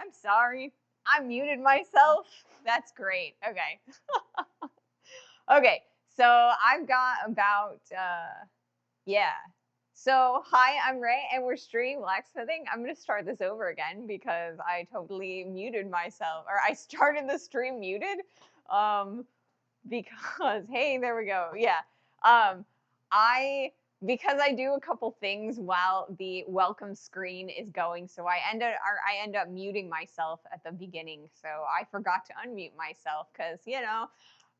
I'm sorry. I muted myself. That's great. Okay. Okay. So I've got about, yeah. So hi, I'm Ray, and we're streaming blacksmithing. I'm going to start this over again because I totally muted myself, or I started the stream muted. Because hey, there we go. Yeah. I because I do a couple things while the welcome screen is going, so I end up muting myself at the beginning. So I forgot to unmute myself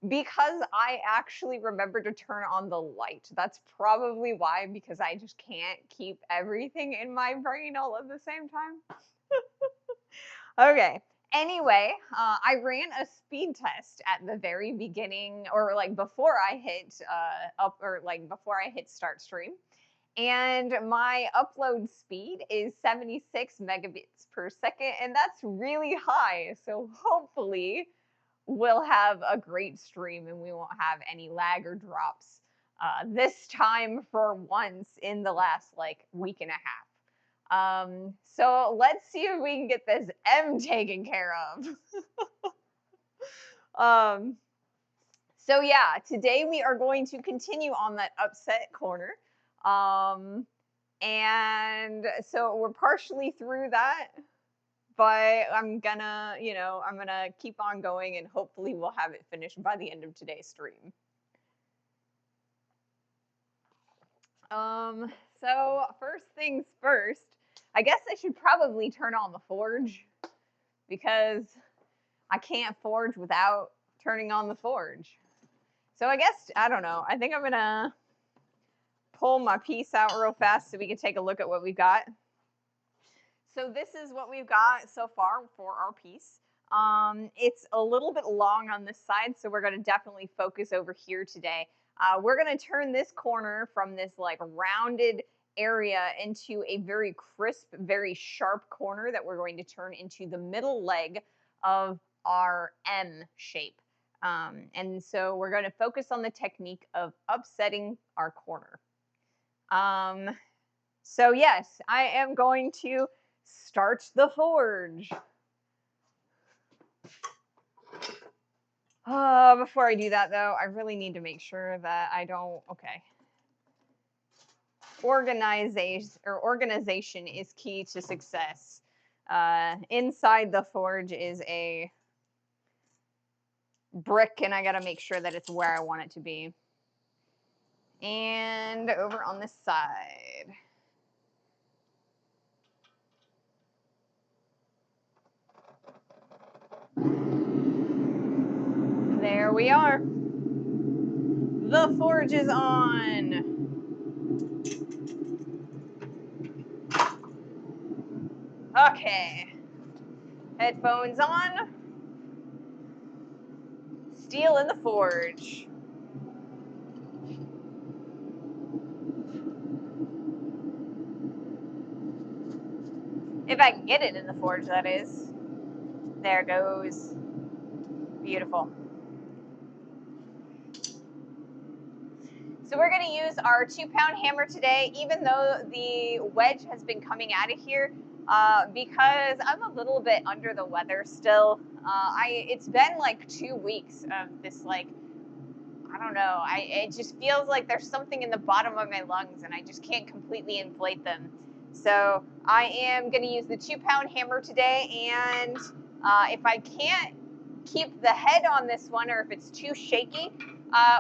because I actually remember to turn on the light. That's probably why, because I just can't keep everything in my brain all at the same time. Okay. Anyway, I ran a speed test at the very beginning, or like before I hit before I hit start stream, and my upload speed is 76 megabits per second, and that's really high. So hopefully, we'll have a great stream and we won't have any lag or drops this time for once in the last like week and a half. So let's see if we can get this M taken care of. So yeah, today we are going to continue on that upset corner. And so we're partially through that, but I'm gonna keep on going and hopefully we'll have it finished by the end of today's stream. So first things first, I guess I should probably turn on the forge because I can't forge without turning on the forge. So I guess, I don't know, I think I'm gonna pull my piece out real fast so we can take a look at what we've got. So this is what we've got so far for our piece. It's a little bit long on this side, so we're gonna definitely focus over here today. We're gonna turn this corner from this like rounded area into a very crisp, very sharp corner that we're going to turn into the middle leg of our M shape. And so we're going to focus on the technique of upsetting our corner. So yes, I am going to start the forge. Before I do that though, I really need to make sure that I don't, okay. Organization is key to success. Inside the forge is a brick, and I gotta make sure that it's where I want it to be. And over on this side. There we are. The forge is on. Okay. Headphones on. Steel in the forge. If I can get it in the forge, that is. There it goes. Beautiful. So we're going to use our 2-pound hammer today, even though the wedge has been coming out of here, because I'm a little bit under the weather still. It's been like 2 weeks of this, like, I don't know. It just feels like there's something in the bottom of my lungs and I just can't completely inflate them. So I am going to use the 2-pound hammer today, and if I can't keep the head on this one, or if it's too shaky,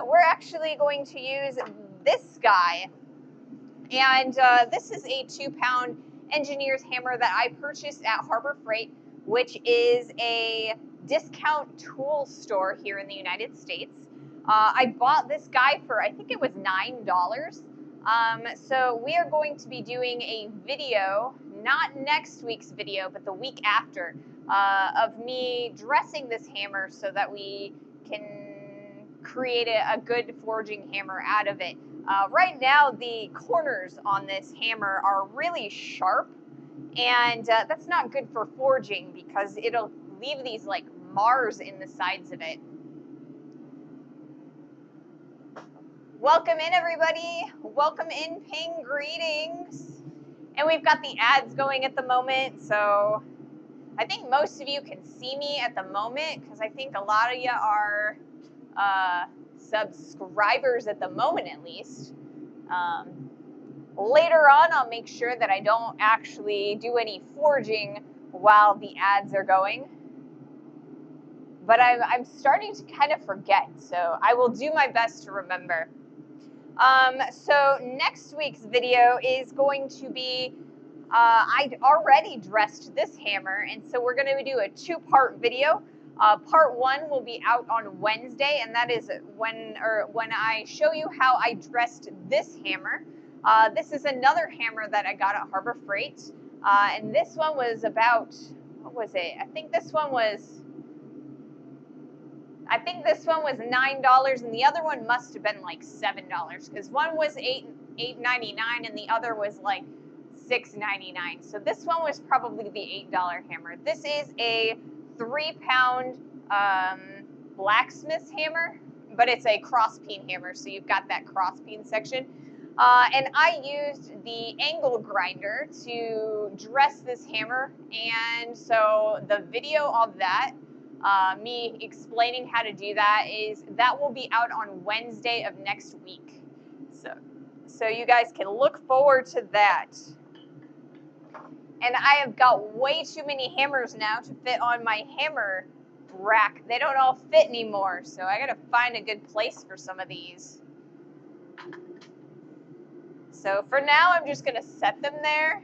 we're actually going to use this guy. And this is a 2-pound engineer's hammer that I purchased at Harbor Freight, which is a discount tool store here in the United States. I bought this guy for, I think it was $9. So we are going to be doing a video, not next week's video, but the week after, of me dressing this hammer so that we can create a good forging hammer out of it. Right now, the corners on this hammer are really sharp, and that's not good for forging because it'll leave these like mars in the sides of it. Welcome in, everybody. Welcome in, ping greetings. And we've got the ads going at the moment, so I think most of you can see me at the moment because I think a lot of you are subscribers at the moment, at least. Later on, I'll make sure that I don't actually do any forging while the ads are going. But I'm starting to kind of forget, so I will do my best to remember. So next week's video is going to be, I already dressed this hammer, and so we're going to do a two-part video. Part one will be out on Wednesday, and that is when I show you how I dressed this hammer. This is another hammer that I got at Harbor Freight, and this one was about, what was it? I think this one was $9, and the other one must have been like $7 because one was $8.99 and the other was like $6.99. So this one was probably the $8 hammer. This is a 3-pound blacksmith's hammer, but it's a cross peen hammer, so you've got that cross peen section. And I used the angle grinder to dress this hammer, and so the video of that, me explaining how to do that, will be out on Wednesday of next week. So you guys can look forward to that. And I have got way too many hammers now to fit on my hammer rack. They don't all fit anymore, so I gotta find a good place for some of these. So for now, I'm just gonna set them there.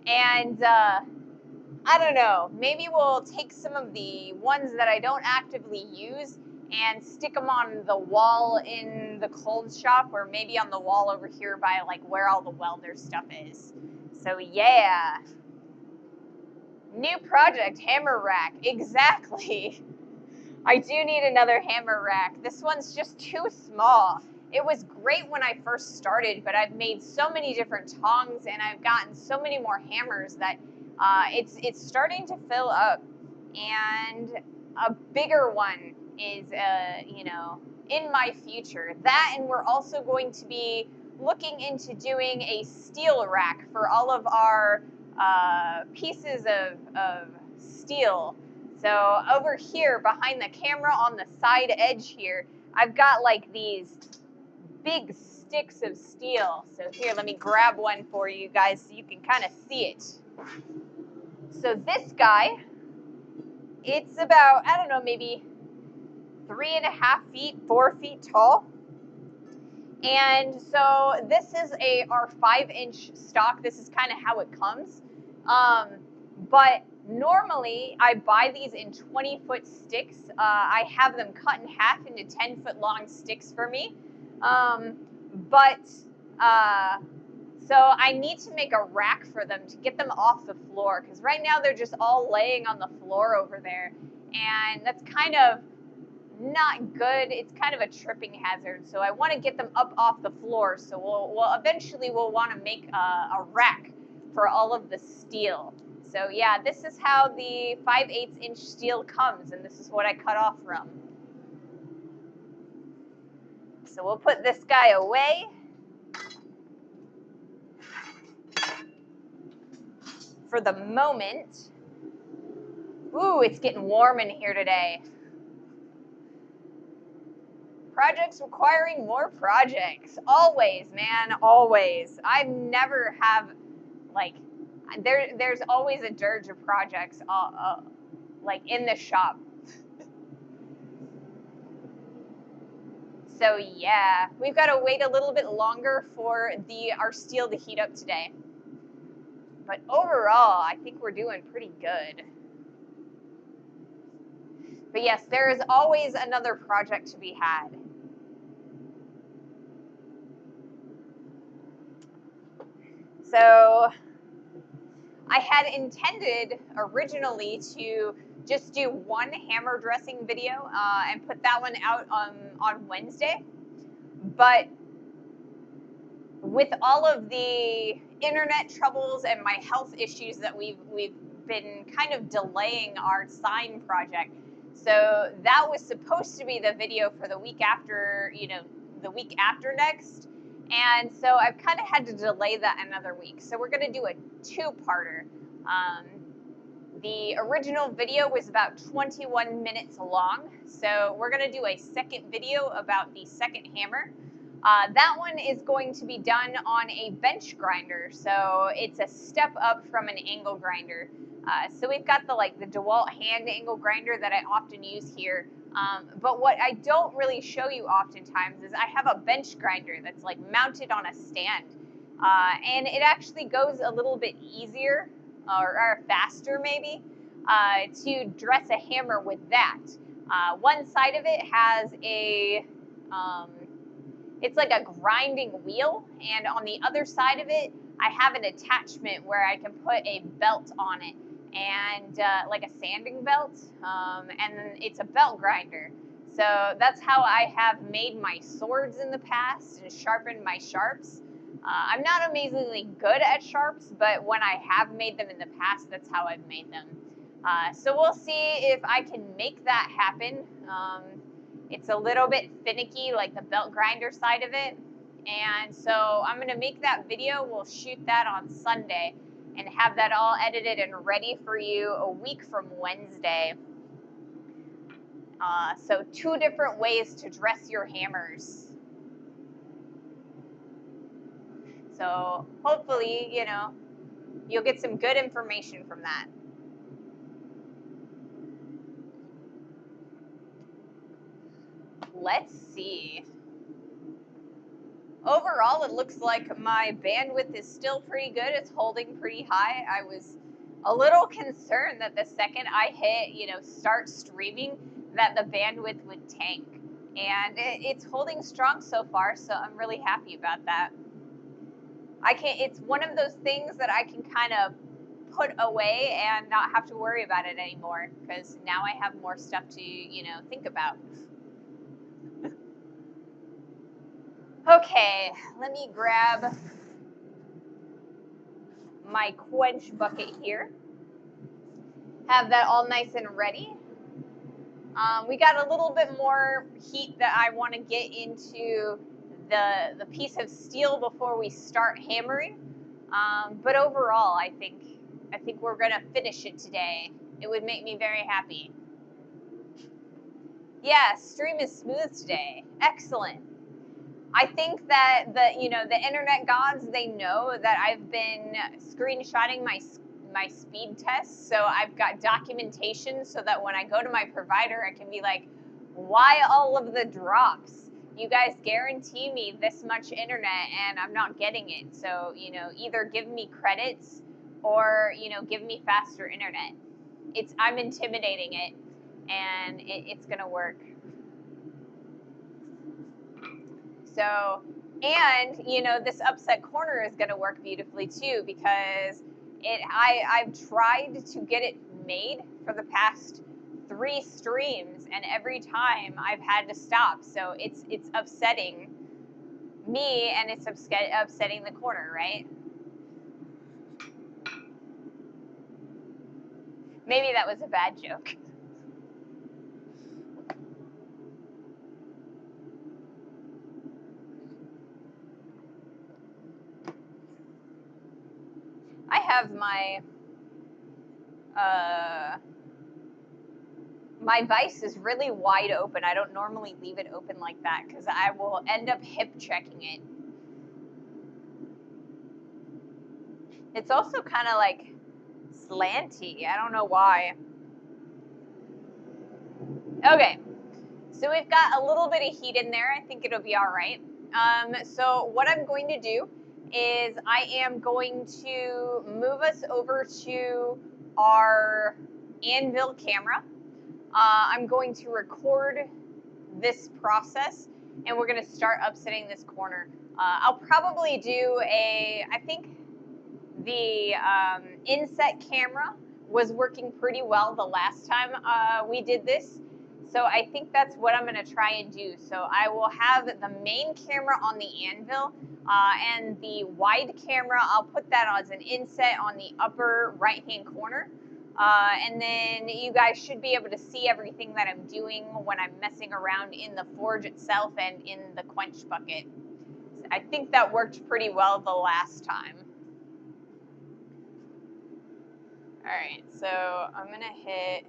And I don't know, maybe we'll take some of the ones that I don't actively use and stick them on the wall in the clothes shop, or maybe on the wall over here by like where all the welder stuff is. So yeah. New project, hammer rack. Exactly. I do need another hammer rack. This one's just too small. It was great when I first started, but I've made so many different tongs and I've gotten so many more hammers that it's starting to fill up. And a bigger one is, in my future. That, and we're also going to be looking into doing a steel rack for all of our pieces of steel. So over here behind the camera on the side edge here, I've got like these big sticks of steel. So here, let me grab one for you guys so you can kind of see it. So this guy, it's about, I don't know, maybe 3.5 feet, 4 feet tall. And so this is our 5-inch stock. This is kind of how it comes. But normally I buy these in 20-foot sticks. I have them cut in half into 10-foot long sticks for me. So I need to make a rack for them to get them off the floor, because right now they're just all laying on the floor over there, and that's kind of not good. It's kind of a tripping hazard. So I want to get them up off the floor. So we'll eventually want to make a rack for all of the steel. So yeah, this is how the 5/8 inch steel comes, and this is what I cut off from. So we'll put this guy away. For the moment. Ooh, it's getting warm in here today. Projects requiring more projects. Always, man, always. I never have, like, there's always a dirge of projects, like, in the shop. So yeah, we've got to wait a little bit longer for our steel to heat up today. But overall, I think we're doing pretty good. But yes, there is always another project to be had. So I had intended originally to just do one hammer dressing video and put that one out on Wednesday. But with all of the internet troubles and my health issues that we've been kind of delaying our sign project. So that was supposed to be the video for the week after, the week after next. And so I've kind of had to delay that another week. So we're going to do a two-parter. The original video was about 21 minutes long, so we're going to do a second video about the second hammer. That one is going to be done on a bench grinder, so it's a step up from an angle grinder. So we've got the DeWalt hand angle grinder that I often use here, but what I don't really show you oftentimes is I have a bench grinder that's like mounted on a stand, and it actually goes a little bit easier or faster maybe to dress a hammer with that. One side of it has a it's like a grinding wheel, and on the other side of it, I have an attachment where I can put a belt on it, and like a sanding belt, and then it's a belt grinder. So that's how I have made my swords in the past and sharpened my sharps. I'm not amazingly good at sharps, but when I have made them in the past, that's how I've made them. So we'll see if I can make that happen. It's a little bit finicky, like the belt grinder side of it. And so I'm going to make that video. We'll shoot that on Sunday and have that all edited and ready for you a week from Wednesday. So 2 different ways to dress your hammers. So hopefully, you'll get some good information from that. Let's see. Overall, it looks like my bandwidth is still pretty good. It's holding pretty high. I was a little concerned that the second I hit, start streaming, that the bandwidth would tank. And it's holding strong so far, so I'm really happy about that. It's one of those things that I can kind of put away and not have to worry about it anymore, because now I have more stuff to, think about. Okay, let me grab my quench bucket here. Have that all nice and ready. We got a little bit more heat that I want to get into the piece of steel before we start hammering. But overall, I think we're gonna finish it today. It would make me very happy. Yeah, stream is smooth today. Excellent. I think that the internet gods, they know that I've been screenshotting my speed tests, so I've got documentation so that when I go to my provider, I can be like, why all of the drops? You guys guarantee me this much internet and I'm not getting it. So, either give me credits or, give me faster internet. I'm intimidating it, and it's going to work. So, and, this upset corner is going to work beautifully too, because I've tried to get it made for the past 3 streams, and every time I've had to stop. So it's upsetting me, and it's upsetting the corner, right? Maybe that was a bad joke. I have my vise is really wide open. I don't normally leave it open like that because I will end up hip checking it. It's also kind of like slanty. I don't know why. Okay, so we've got a little bit of heat in there. I think it'll be all right. So what I'm going to do is I am going to move us over to our anvil camera. I'm going to record this process, and we're going to start upsetting this corner. I'll probably do I think the inset camera was working pretty well the last time we did this. So I think that's what I'm going to try and do. So I will have the main camera on the anvil, and the wide camera, I'll put that as an inset on the upper right-hand corner. And then you guys should be able to see everything that I'm doing when I'm messing around in the forge itself and in the quench bucket. I think that worked pretty well the last time. All right, so I'm gonna hit,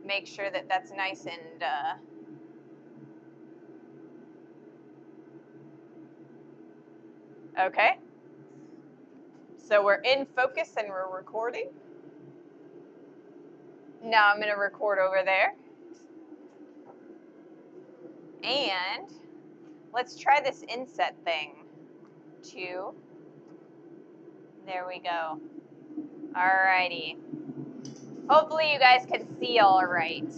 make sure that that's nice and okay. So we're in focus and we're recording. Now I'm gonna record over there. And let's try this inset thing. 2. There we go. Alrighty. Hopefully you guys can see all right.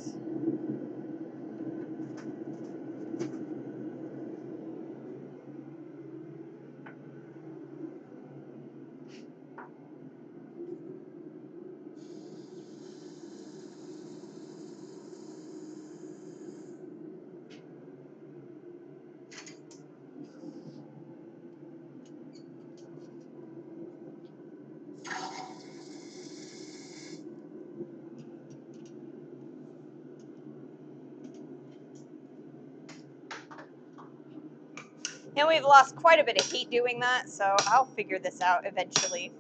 And we've lost quite a bit of heat doing that, so I'll figure this out eventually.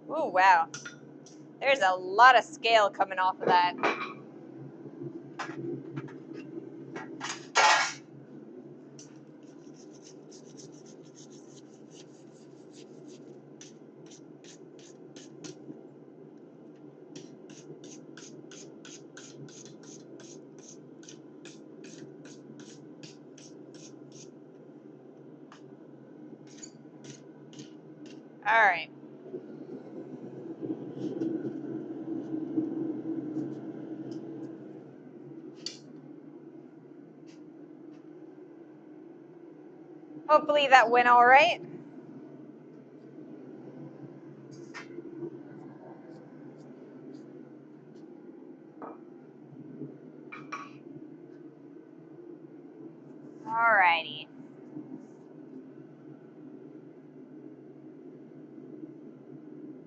Ooh, wow. There's a lot of scale coming off of that. All right. Hopefully that went all right. Alrighty.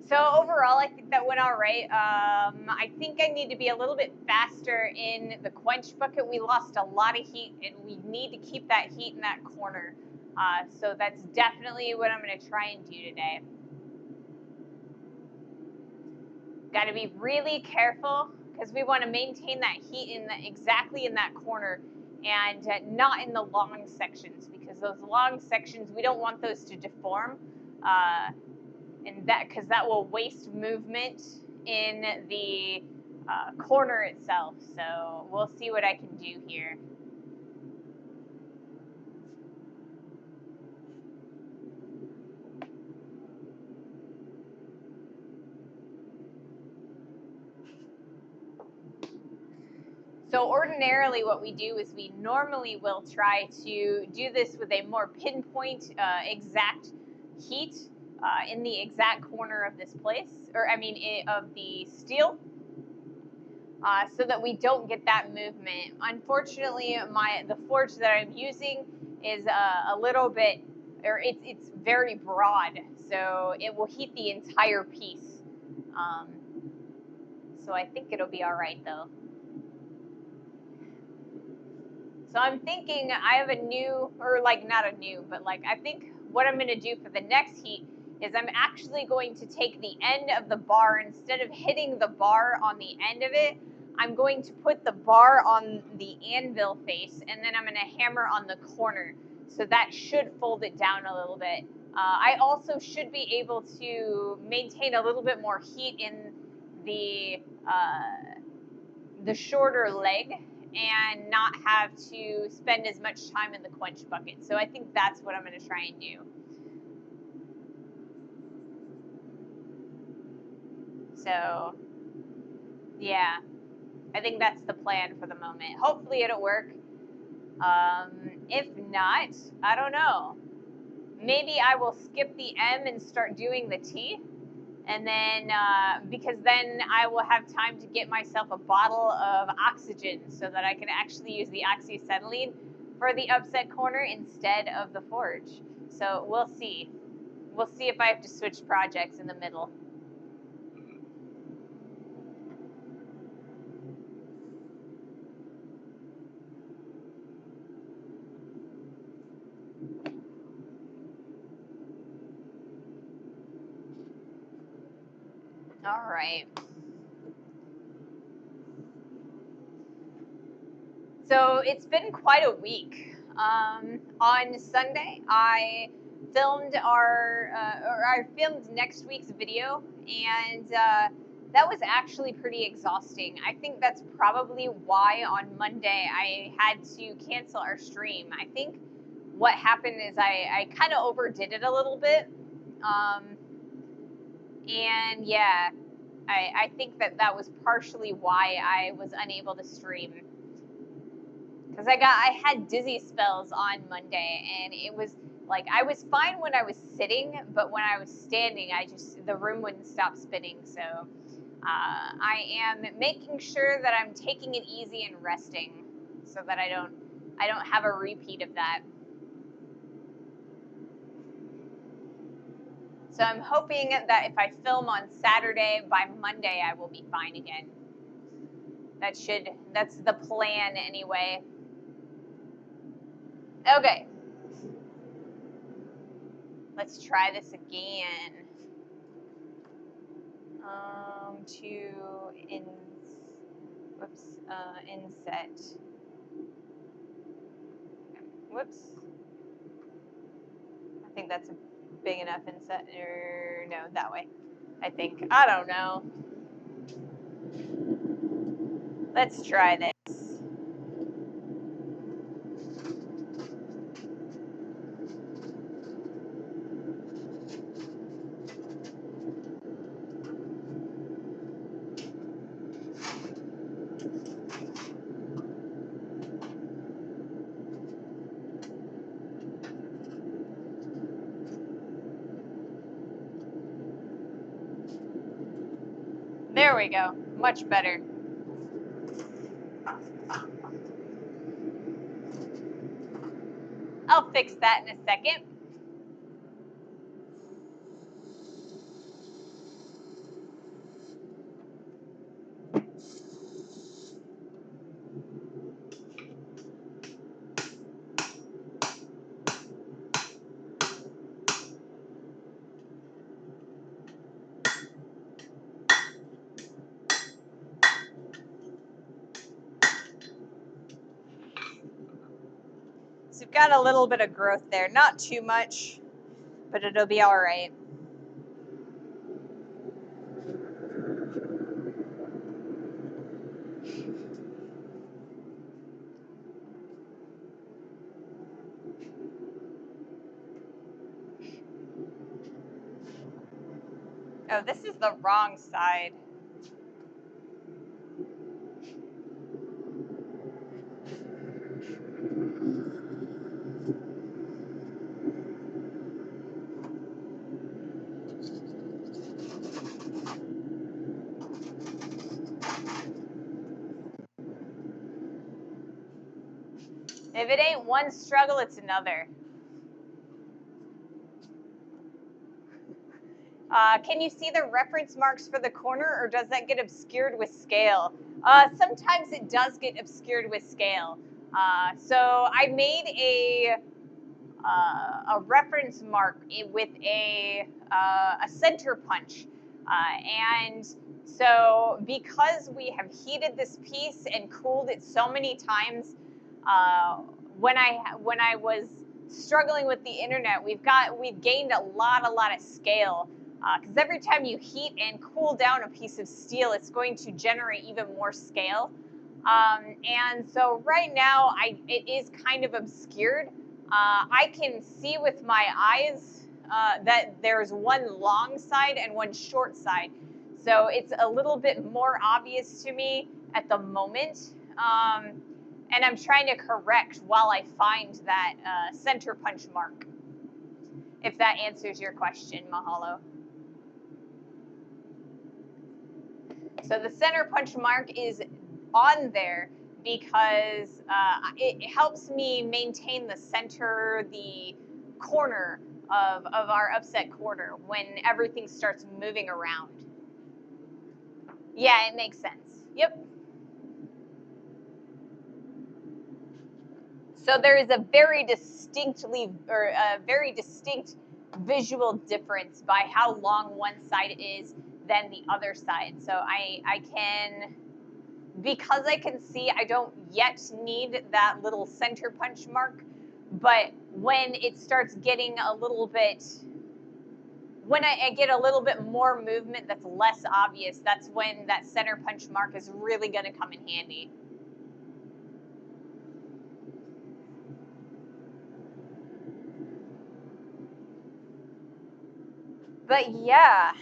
So overall, I think that went all right. I think I need to be a little bit faster in the quench bucket. We lost a lot of heat, and we need to keep that heat in that corner. So that's definitely what I'm going to try and do today. Got to be really careful because we want to maintain that heat exactly in that corner, and not in the long sections, because those long sections, we don't want those to deform. And because that will waste movement in the corner itself. So we'll see what I can do here. So ordinarily what we do is we normally will try to do this with a more pinpoint exact heat in the exact corner of this place, or I mean of the steel, so that we don't get that movement. Unfortunately, the forge that I'm using is a little bit, or it's very broad, so it will heat the entire piece. So I think it'll be all right though. So I'm thinking I have a new, or like not a new, but like I think what I'm going to do for the next heat is I'm actually going to take the end of the bar, instead of hitting the bar on the end of it, I'm going to put the bar on the anvil face, and then I'm going to hammer on the corner. So that should fold it down a little bit. I also should be able to maintain a little bit more heat in the shorter leg, and not have to spend as much time in the quench bucket. So I think that's what I'm going to try and do. So, yeah, I think that's the plan for the moment. Hopefully it'll work. If not, I don't know. Maybe I will skip the M and start doing the T. And then, because then I will have time to get myself a bottle of oxygen so that I can actually use the oxyacetylene for the upset corner instead of the forge. So we'll see. We'll see if I have to switch projects in the middle. All right. So it's been quite a week. On Sunday, I filmed or I filmed next week's video, and that was actually pretty exhausting. I think that's probably why on Monday I had to cancel our stream. I think what happened is I kind of overdid it a little bit, um, and yeah, I think that was partially why I was unable to stream. Because I had dizzy spells on Monday, and it was like I was fine when I was sitting, but when I was standing, the room wouldn't stop spinning. So I am making sure that I'm taking it easy and resting, so that I don't have a repeat of that. So I'm hoping that if I film on Saturday, by Monday I will be fine again. That's the plan anyway. Okay. Let's try this again. To inset. Whoops. I think that's a big enough inset. Or no, that way. I think. I don't know. Let's try this. There we go. Much better. I'll fix that in a second. So we've got a little bit of growth there. Not too much, but it'll be all right. Oh, this is the wrong side. If it ain't one struggle, it's another. Can you see the reference marks for the corner, or does that get obscured with scale? Sometimes it does get obscured with scale. So I made a reference mark with a center punch, and so because we have heated this piece and cooled it so many times, uh, when I was struggling with the internet, we've gained a lot of scale, because every time you heat and cool down a piece of steel, it's going to generate even more scale. And so right now, it is kind of obscured. I can see with my eyes that there's one long side and one short side. So it's a little bit more obvious to me at the moment. And I'm trying to correct while I find that center punch mark. If that answers your question, Mahalo. So the center punch mark is on there because it helps me maintain the center, the corner of our upset corner when everything starts moving around. Yeah, it makes sense. Yep. So there is a very distinct visual difference by how long one side is than the other side. So I can, because I can see, I don't yet need that little center punch mark, but when it starts getting a little bit, when I get a little bit more movement that's less obvious, that's when that center punch mark is really going to come in handy. But yeah,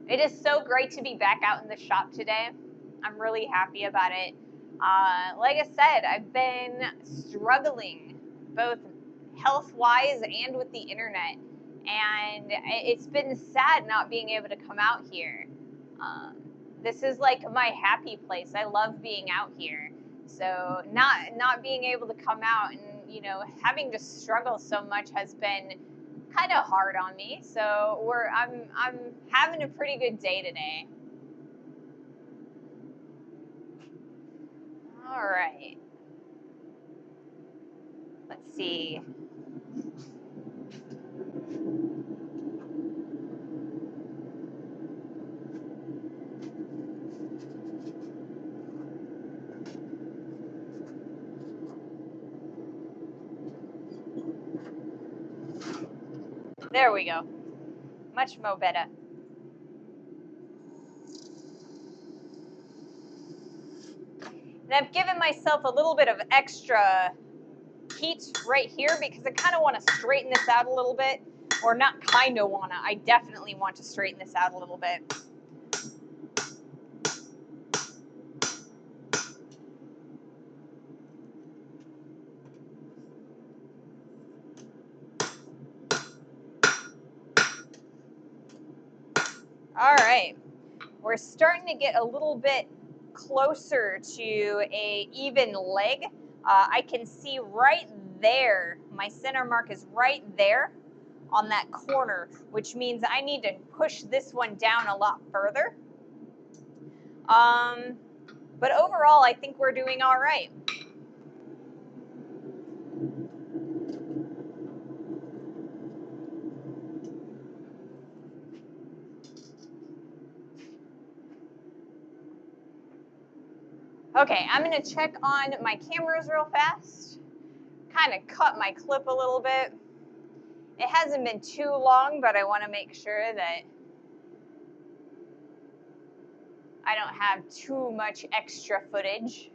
it is so great to be back out in the shop today. I'm really happy about it. Like I said, I've been struggling both health-wise and with the internet, and it's been sad not being able to come out here. This is like my happy place. I love being out here. So not being able to come out and, you know, having to struggle so much has been kind of hard on me. So I'm having a pretty good day today. All right. Let's see. There we go. Much more better. And I've given myself a little bit of extra heat right here because I kind of want to straighten this out a little bit. Or not kind of want to. I definitely want to straighten this out a little bit. All right. We're starting to get a little bit closer to a even leg. I can see right there, my center mark is right there on that corner, which means I need to push this one down a lot further. But overall, I think we're doing all right. Okay, I'm gonna check on my cameras real fast. Kind of cut my clip a little bit. It hasn't been too long, but I want to make sure that I don't have too much extra footage.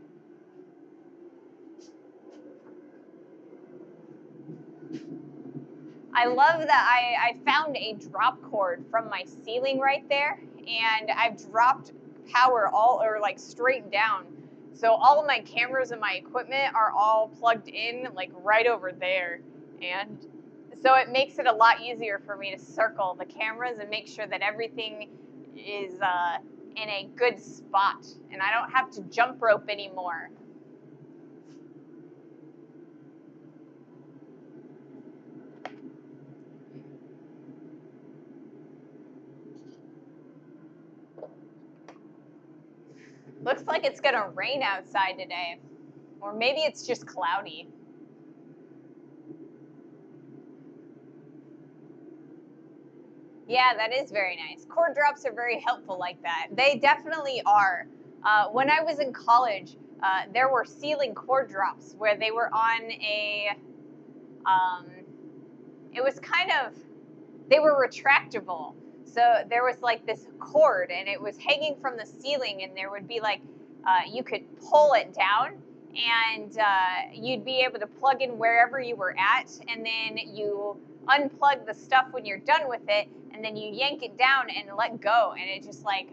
I love that I found a drop cord from my ceiling right there, and I've dropped power all, or like straight down. So all of my cameras and my equipment are all plugged in like right over there. And so it makes it a lot easier for me to circle the cameras and make sure that everything is in a good spot, and I don't have to jump rope anymore. Looks like it's gonna rain outside today, or maybe it's just cloudy. Yeah, that is very nice. Cord drops are very helpful like that. They definitely are. When I was in college, there were ceiling cord drops where they were on a, it was kind of, they were retractable. So there was like this cord and it was hanging from the ceiling, and there would be like, you could pull it down, and you'd be able to plug in wherever you were at, and then you unplug the stuff when you're done with it, and then you yank it down and let go, and it just like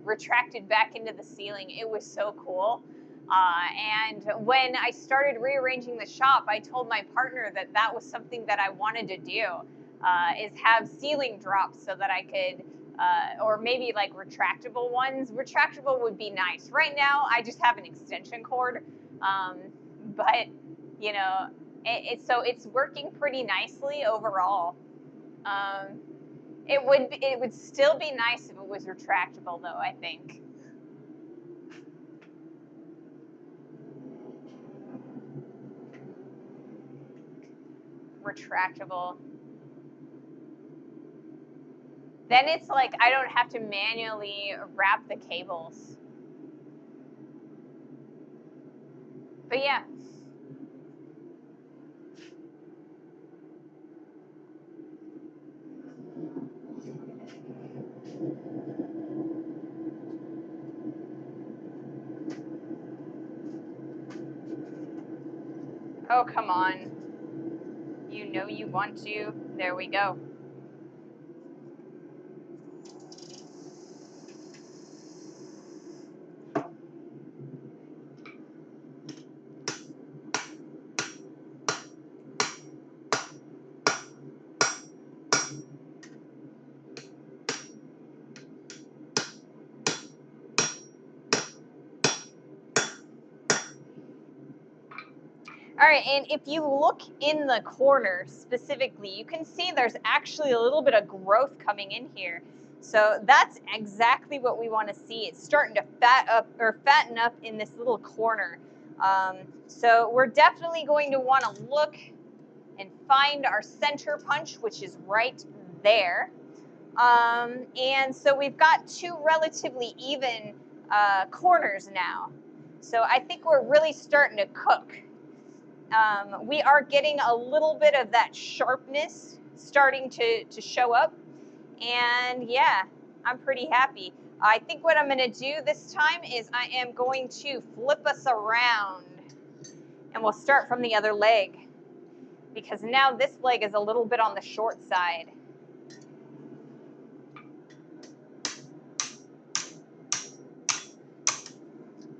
retracted back into the ceiling. It was so cool. And when I started rearranging the shop, I told my partner that that was something that I wanted to do, is have ceiling drops so that I could, or maybe like retractable ones. Retractable would be nice. Right now, I just have an extension cord, but you know, so it's working pretty nicely overall. It would still be nice if it was retractable, though, I think. Retractable. Then it's like I don't have to manually wrap the cables. But yeah. Oh, come on. You know you want to. There we go. All right, and if you look in the corner specifically, you can see there's actually a little bit of growth coming in here. So that's exactly what we want to see. It's starting to fatten up in this little corner. So we're definitely going to want to look and find our center punch, which is right there. And so we've got two relatively even corners now. So I think we're really starting to cook. We are getting a little bit of that sharpness starting to show up. And yeah, I'm pretty happy. I think what I'm going to do this time is I am going to flip us around. And we'll start from the other leg. Because now this leg is a little bit on the short side.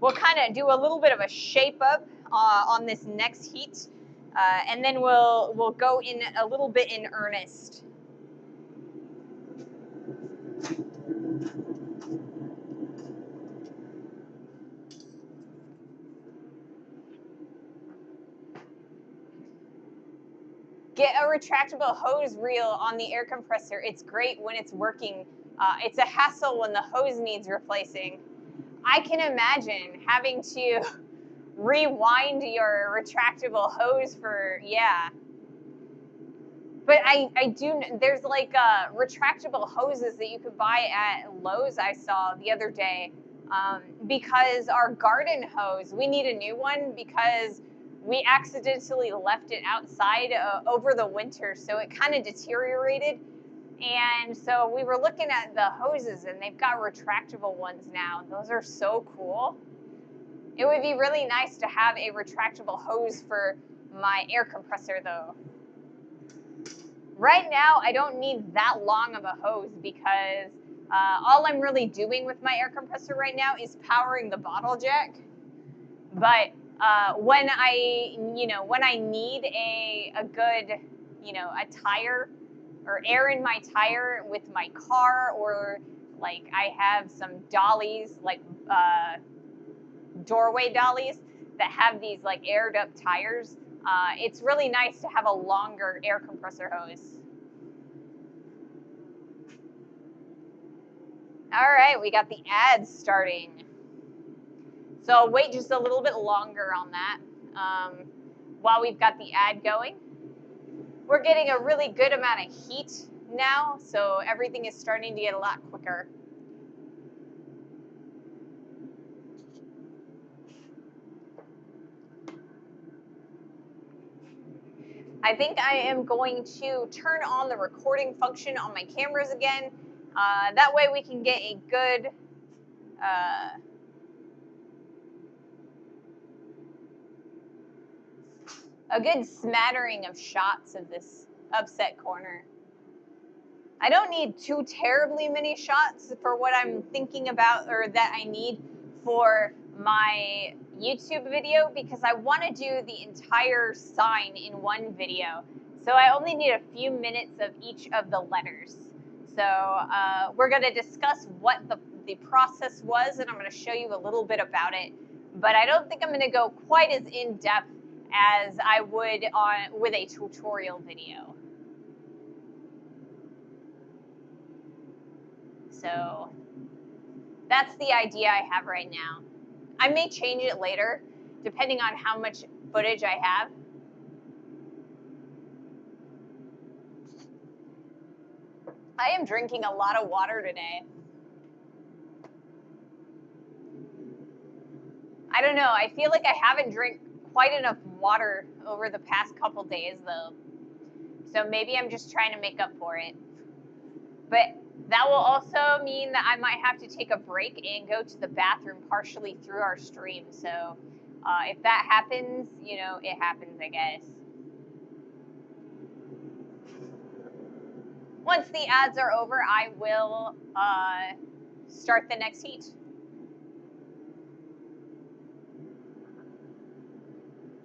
We'll kind of do a little bit of a shape up on this next heat. And then we'll go in a little bit in earnest. Get a retractable hose reel on the air compressor. It's great when it's working. It's a hassle when the hose needs replacing. I can imagine having to rewind your retractable hose for, yeah. But I do, there's like retractable hoses that you could buy at Lowe's I saw the other day. Because our garden hose, we need a new one because we accidentally left it outside over the winter, so it kind of deteriorated. And so we were looking at the hoses, and they've got retractable ones now. Those are so cool. It would be really nice to have a retractable hose for my air compressor, though. Right now, I don't need that long of a hose because all I'm really doing with my air compressor right now is powering the bottle jack. But when I need a good, a tire or air in my tire with my car, or like I have some dollies, like doorway dollies that have these like aired up tires, it's really nice to have a longer air compressor hose. All right, we got the ads starting. So I'll wait just a little bit longer on that while we've got the ad going. We're getting a really good amount of heat now, so everything is starting to get a lot quicker. I think I am going to turn on the recording function on my cameras again. That way we can get a good smattering of shots of this upset corner. I don't need too terribly many shots for what I'm thinking about, or that I need for my YouTube video, because I want to do the entire sign in one video. So I only need a few minutes of each of the letters. So we're going to discuss what the process was, and I'm going to show you a little bit about it. But I don't think I'm going to go quite as in-depth as I would with a tutorial video. So that's the idea I have right now. I may change it later, depending on how much footage I have. I am drinking a lot of water today. I don't know. I feel like I haven't drank quite enough water over the past couple days, though. So maybe I'm just trying to make up for it. But that will also mean that I might have to take a break and go to the bathroom partially through our stream. So if that happens, you know, it happens, I guess. Once the ads are over, I will start the next heat.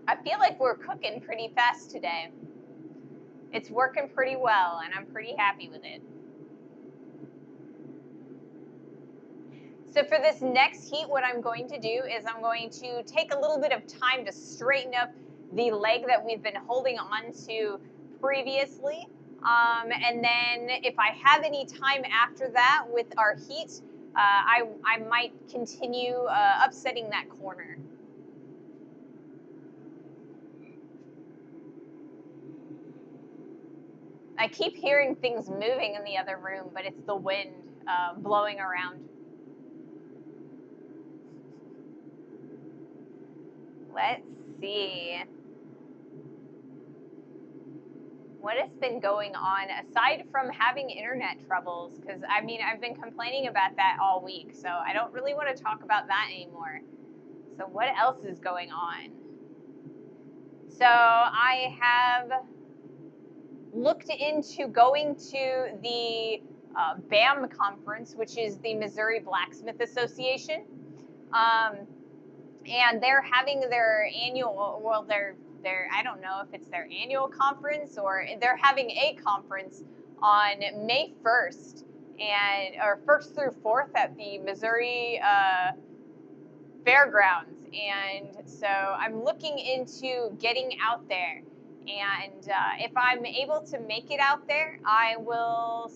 I feel like we're cooking pretty fast today. It's working pretty well, and I'm pretty happy with it. So for this next heat, what I'm going to do is I'm going to take a little bit of time to straighten up the leg that we've been holding on to previously. And then if I have any time after that with our heat, I might continue upsetting that corner. I keep hearing things moving in the other room, but it's the wind blowing around. Let's see. What has been going on aside from having internet troubles? Because I mean, I've been complaining about that all week, so I don't really want to talk about that anymore. So what else is going on? So I have looked into going to the BAM conference, which is the Missouri Blacksmith Association. And they're having their annual, well, their I don't know if it's their annual conference or they're having a conference on May 1st or 1st through 4th at the Missouri Fairgrounds. And so I'm looking into getting out there. And if I'm able to make it out there, I will.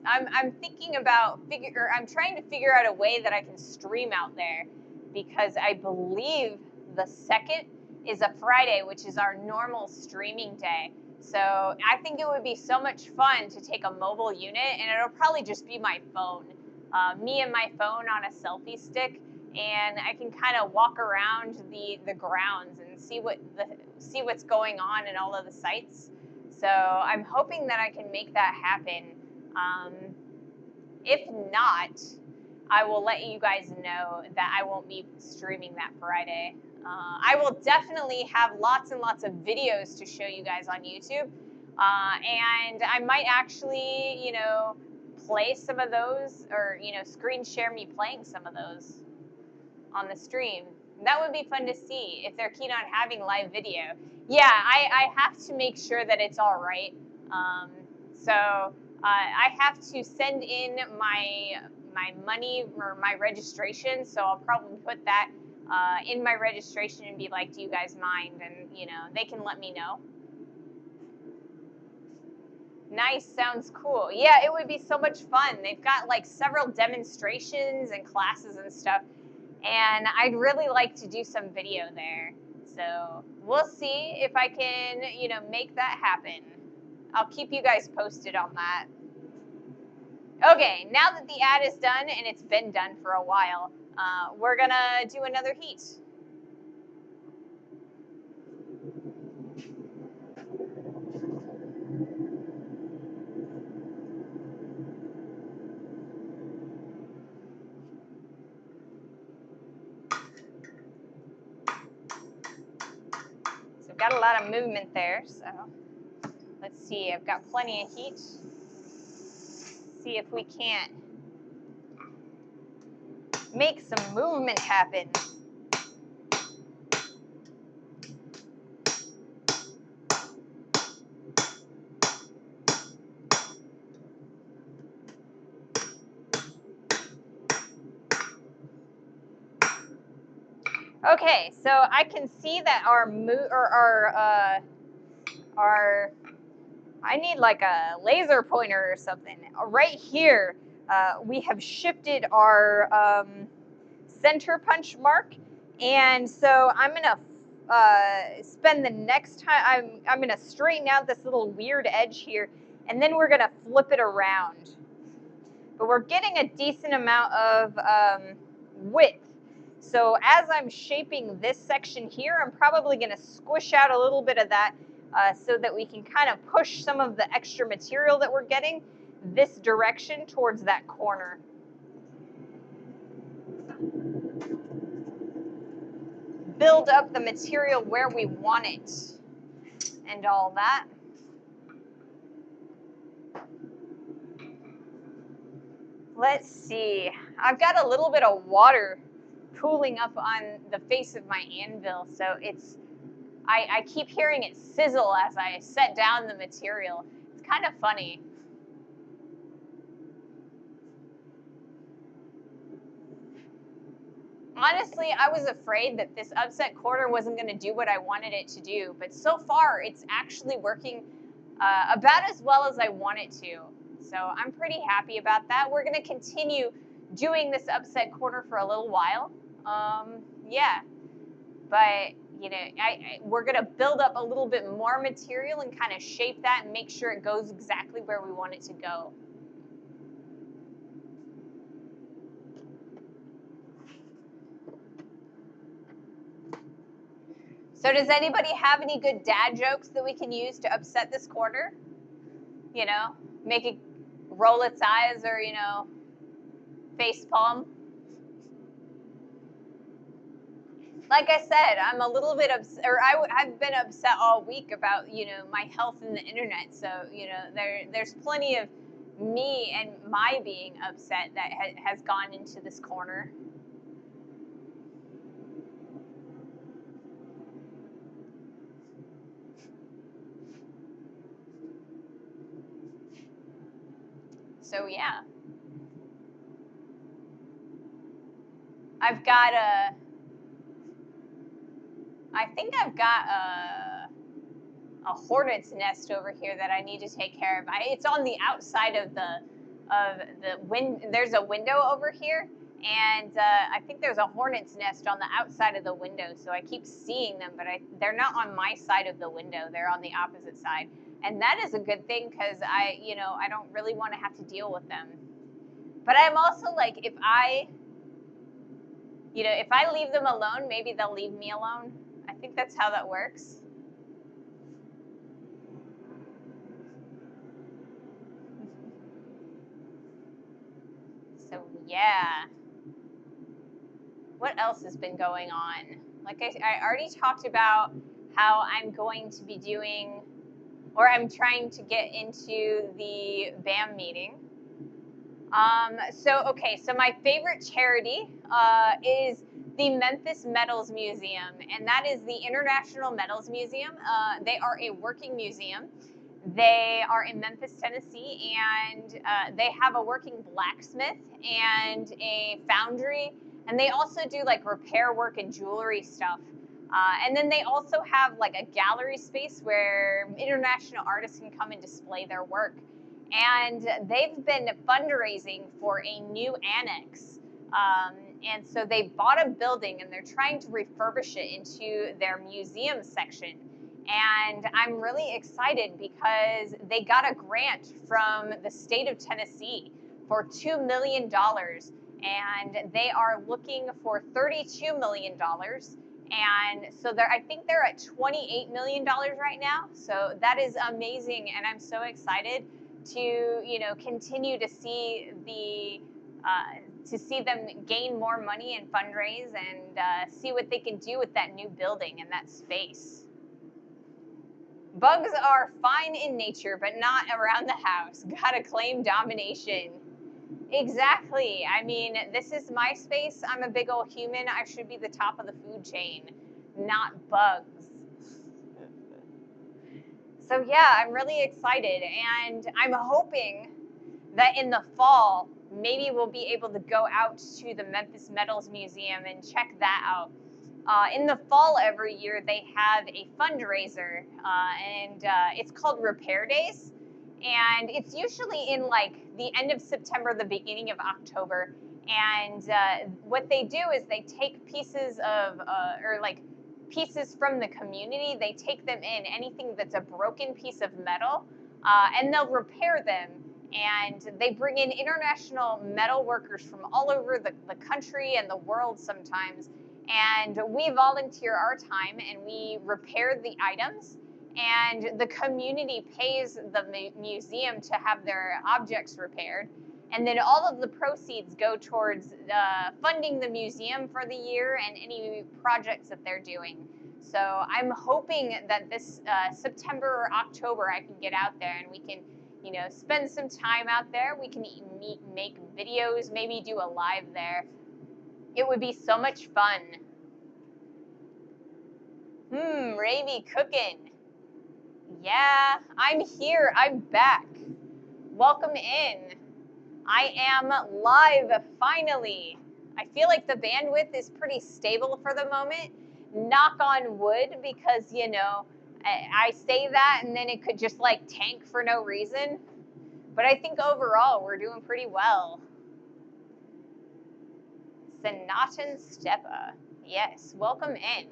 I'm thinking about I'm trying to figure out a way that I can stream out there, because I believe the 2nd is a Friday, which is our normal streaming day. So I think it would be so much fun to take a mobile unit, and it'll probably just be my phone, me and my phone on a selfie stick, and I can kind of walk around the grounds and see what's going on in all of the sites. So I'm hoping that I can make that happen. If not, I will let you guys know that I won't be streaming that Friday. I will definitely have lots and lots of videos to show you guys on YouTube. And I might actually, you know, play some of those, or, you know, screen share me playing some of those on the stream. That would be fun to see if they're keen on having live video. Yeah, I have to make sure that it's all right. So I have to send in my money or my registration, so I'll probably put that in my registration and be like, do you guys mind? And, you know, they can let me know. Nice, sounds cool. Yeah, it would be so much fun. They've got like several demonstrations and classes and stuff, and I'd really like to do some video there. So we'll see if I can, you know, make that happen. I'll keep you guys posted on that. Okay, now that the ad is done, and it's been done for a while, we're gonna do another heat. So I've got a lot of movement there, so let's see, I've got plenty of heat. See if we can't make some movement happen. Okay, so I can see that our I need like a laser pointer or something. Right here, we have shifted our center punch mark, and so I'm gonna spend the next time I'm gonna straighten out this little weird edge here, and then we're gonna flip it around. but we're getting a decent amount of width. So as I'm shaping this section here, I'm probably going to squish out a little bit of that so that we can kind of push some of the extra material that we're getting this direction towards that corner. Build up the material where we want it and all that. Let's see. I've got a little bit of water pooling up on the face of my anvil, so I keep hearing it sizzle as I set down the material. It's kind of funny. Honestly, I was afraid that this upset corner wasn't going to do what I wanted it to do, but so far it's actually working about as well as I want it to. So I'm pretty happy about that. We're going to continue doing this upset corner for a little while. Yeah, but you know, we're going to build up a little bit more material and kind of shape that and make sure it goes exactly where we want it to go. So does anybody have any good dad jokes that we can use to upset this corner? You know, make it roll its eyes or, you know, face palm. Like I said, I'm a little bit upset, or I've been upset all week about, you know, my health and the internet. So, you know, there's plenty of me and my being upset that has gone into this corner. So yeah, I think I've got a hornet's nest over here that I need to take care of. It's on the outside of the wind. There's a window over here, and I think there's a hornet's nest on the outside of the window. So I keep seeing them, but they're not on my side of the window. They're on the opposite side, and that is a good thing because I don't really want to have to deal with them. But I'm also like, if I leave them alone, maybe they'll leave me alone. I think that's how that works. So yeah. What else has been going on? Like I already talked about how I'm going to be doing, or I'm trying to get into the BAM meeting. So my favorite charity is the Memphis Metals Museum, and that is the International Metals Museum. They are a working museum. They are in Memphis, Tennessee, and they have a working blacksmith and a foundry, and they also do like repair work and jewelry stuff. And then they also have like a gallery space where international artists can come and display their work. And they've been fundraising for a new annex. And so they bought a building and they're trying to refurbish it into their museum section. And I'm really excited because they got a grant from the state of Tennessee for $2 million. And they are looking for $32 million. And so I think they're at $28 million right now. So that is amazing. And I'm so excited to continue to see them gain more money and fundraise and see what they can do with that new building and that space. Bugs are fine in nature, but not around the house. Gotta claim domination. Exactly. I mean, this is my space. I'm a big old human. I should be the top of the food chain, not bugs. So yeah, I'm really excited, and I'm hoping that in the fall, maybe we'll be able to go out to the Memphis Metals Museum and check that out. In the fall every year, they have a fundraiser, and it's called Repair Days. And it's usually in like the end of September, the beginning of October. And what they do is they take pieces of, pieces from the community, they take them in, anything that's a broken piece of metal, and they'll repair them. And they bring in international metal workers from all over the country and the world sometimes. And we volunteer our time and we repair the items. And the community pays the museum to have their objects repaired. And then all of the proceeds go towards funding the museum for the year and any projects that they're doing. So I'm hoping that this September or October I can get out there and we can, you know, spend some time out there. We can make videos, maybe do a live there. It would be so much fun. Ravy cooking. Yeah, I'm here. I'm back. Welcome in. I am live finally. I feel like the bandwidth is pretty stable for the moment. Knock on wood, because, you know, I say that and then it could just like tank for no reason. But I think overall we're doing pretty well. Sanatan Stepa. Yes, welcome in.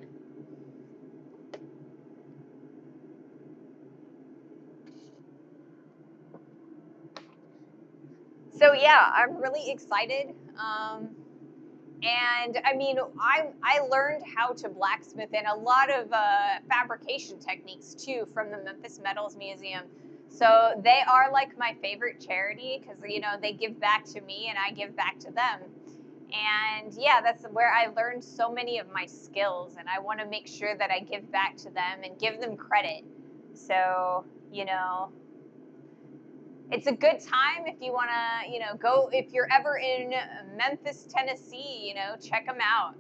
So yeah, I'm really excited. And I mean, I learned how to blacksmith and a lot of fabrication techniques too from the Memphis Metals Museum. So they are like my favorite charity because, you know, they give back to me and I give back to them. And yeah, that's where I learned so many of my skills, and I want to make sure that I give back to them and give them credit. So, you know, it's a good time if you want to, you know, go, if you're ever in Memphis, Tennessee, you know, check them out.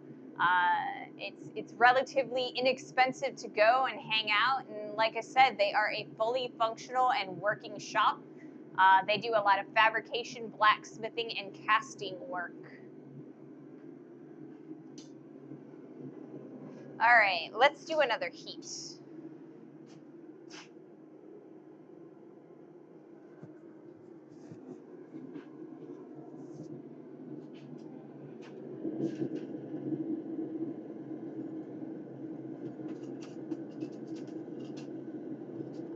It's relatively inexpensive to go and hang out. And like I said, they are a fully functional and working shop. They do a lot of fabrication, blacksmithing, and casting work. All right, let's do another heat.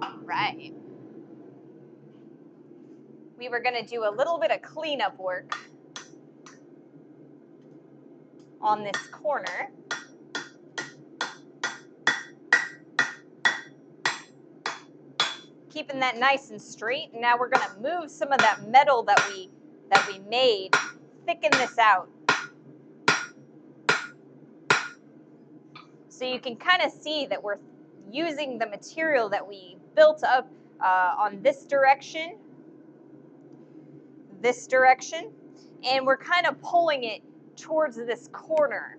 All right. We were going to do a little bit of cleanup work on this corner. Keeping that nice and straight. And now we're going to move some of that metal that we made, thicken this out. So you can kind of see that we're using the material that we built up on this direction, and we're kind of pulling it towards this corner.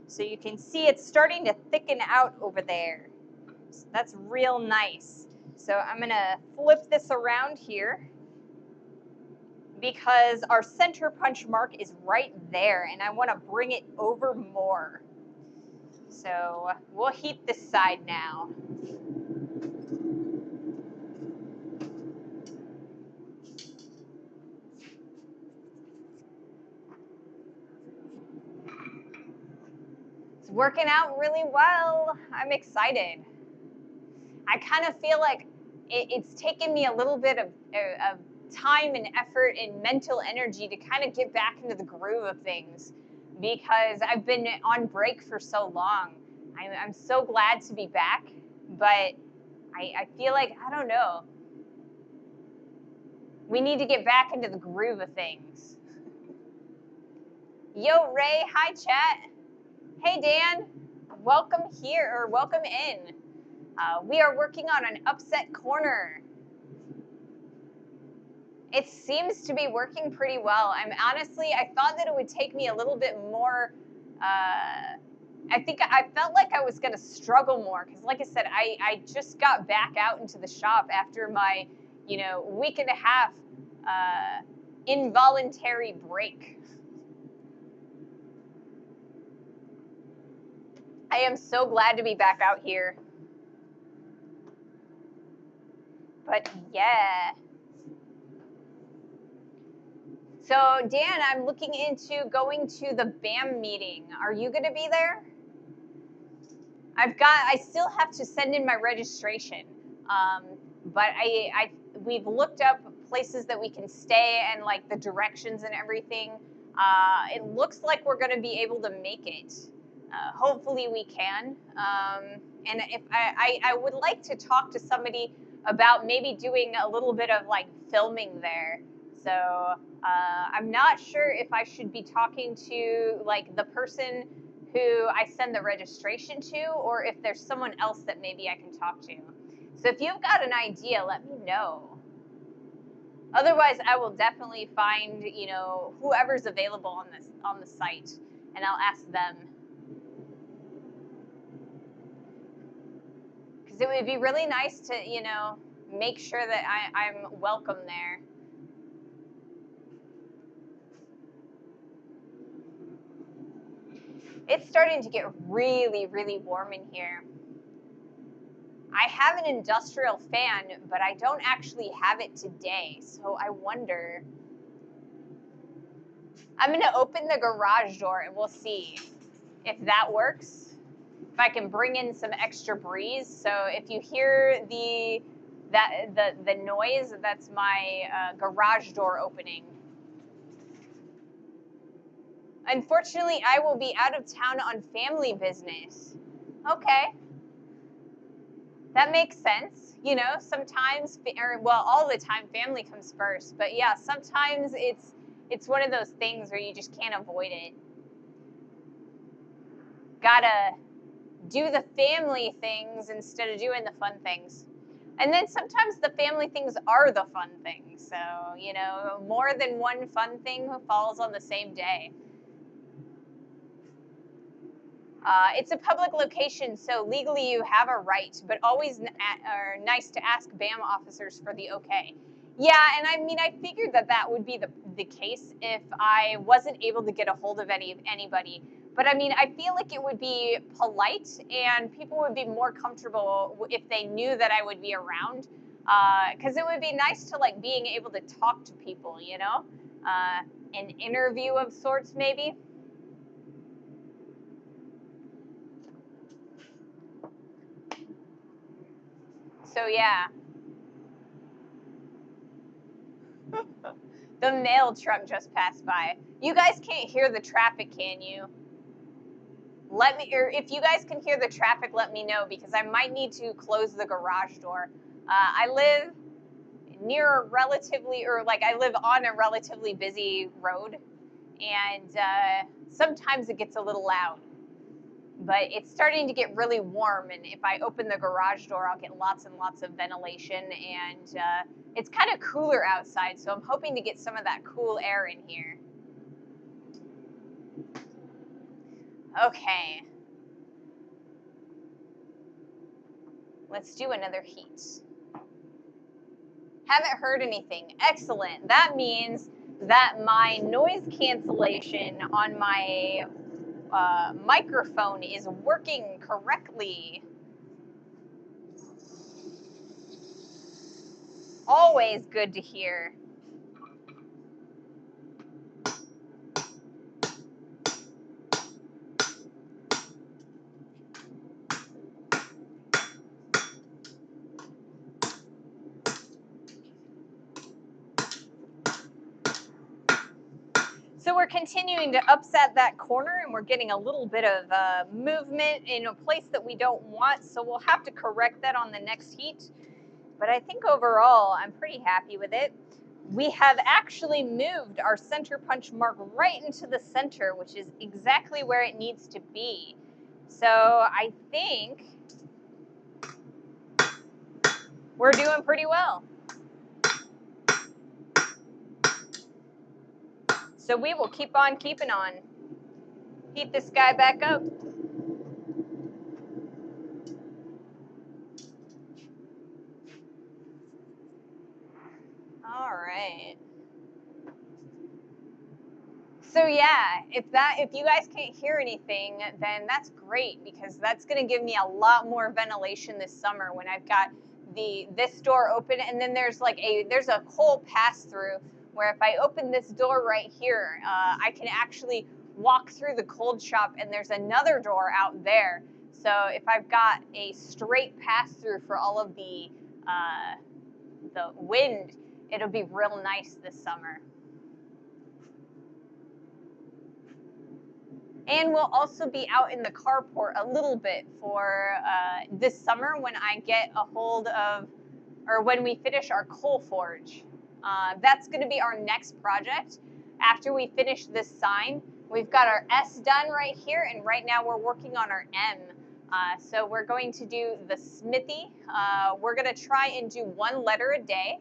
So you can see it's starting to thicken out over there. So that's real nice. So I'm going to flip this around here because our center punch mark is right there and I want to bring it over more. So we'll heat this side now. It's working out really well. I'm excited. I kind of feel like it's taken me a little bit of time and effort and mental energy to kind of get back into the groove of things because I've been on break for so long. I'm so glad to be back, but I feel like, I don't know, we need to get back into the groove of things. Yo, Ray, hi, chat. Hey, Dan, welcome here, or welcome in. We are working on an upset corner. It seems to be working pretty well. I thought that it would take me a little bit more. I felt like I was going to struggle more because, like I said, I just got back out into the shop after my, you know, week and a half involuntary break. I am so glad to be back out here. But yeah. So Dan, I'm looking into going to the BAM meeting. Are you going to be there? I still have to send in my registration, but we've looked up places that we can stay and like the directions and everything. It looks like we're going to be able to make it. Hopefully we can. And if I would like to talk to somebody about maybe doing a little bit of like filming there. So I'm not sure if I should be talking to like the person who I send the registration to, or if there's someone else that maybe I can talk to. So if you've got an idea, let me know. Otherwise, I will definitely find, you know, whoever's available on the site, and I'll ask them. Because it would be really nice to, you know, make sure that I'm welcome there. It's starting to get really, really warm in here. I have an industrial fan, but I don't actually have it today, so I wonder. I'm going to open the garage door and we'll see if that works. If I can bring in some extra breeze. So if you hear the noise, that's my garage door opening. Unfortunately, I will be out of town on family business. Okay. That makes sense. You know, sometimes, or well, all the time family comes first. But yeah, sometimes it's one of those things where you just can't avoid it. Gotta do the family things instead of doing the fun things. And then sometimes the family things are the fun things. So, you know, more than one fun thing falls on the same day. It's a public location, so legally you have a right, but always nice to ask BAM officers for the okay. Yeah, and I mean, I figured that would be the case if I wasn't able to get a hold of anybody. But I mean, I feel like it would be polite and people would be more comfortable if they knew that I would be around. Because it would be nice to like being able to talk to people, you know? An interview of sorts, maybe. So yeah. The mail truck just passed by. You guys can't hear the traffic, can you? Let me, or if you guys can hear the traffic, let me know, because I might need to close the garage door. I live near a relatively, or like I live on a relatively busy road, and sometimes it gets a little loud. But it's starting to get really warm, and if I open the garage door, I'll get lots and lots of ventilation, and it's kind of cooler outside, so I'm hoping to get some of that cool air in here. Okay. Let's do another heat. Haven't heard anything. Excellent. That means that my noise cancellation on my microphone is working correctly. Always good to hear. So we're continuing to upset that corner, and we're getting a little bit of movement in a place that we don't want, so we'll have to correct that on the next heat. But I think overall, I'm pretty happy with it. We have actually moved our center punch mark right into the center, which is exactly where it needs to be. So I think we're doing pretty well. So we will keep on keeping on. Heat this guy back up. All right. So yeah, if you guys can't hear anything, then that's great, because that's going to give me a lot more ventilation this summer when I've got this door open, and then there's a coal pass through where if I open this door right here, I can actually walk through the cold shop, and there's another door out there. So if I've got a straight pass through for all of the wind, it'll be real nice this summer. And we'll also be out in the carport a little bit for this summer when I get a hold of, or when we finish our coal forge. That's going to be our next project. After we finish this sign, we've got our S done right here, and right now we're working on our M. So we're going to do the Smithy. We're going to try and do one letter a day.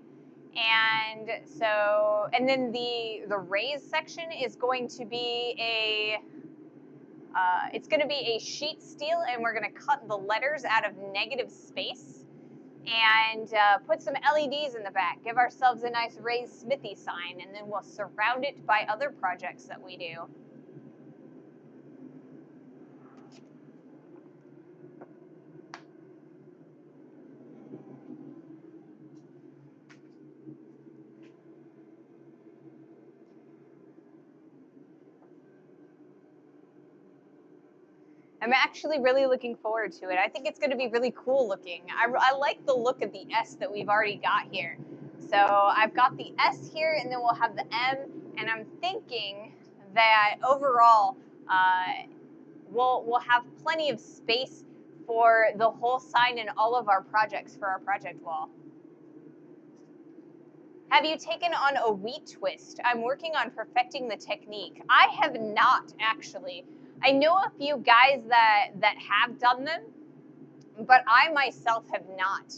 And so, and then the raise section is going to be it's going to be a sheet steel, and we're going to cut the letters out of negative space and put some LEDs in the back. Give ourselves a nice raised Smithy sign, and then we'll surround it by other projects that we do. I'm actually really looking forward to it. I think it's going to be really cool looking. I like the look of the S that we've already got here. So I've got the S here, and then we'll have the M, and I'm thinking that overall we'll have plenty of space for the whole sign and all of our projects for our project wall. Have you taken on a wheat twist? I'm working on perfecting the technique. I have not, actually. I know a few guys that have done them, but I myself have not.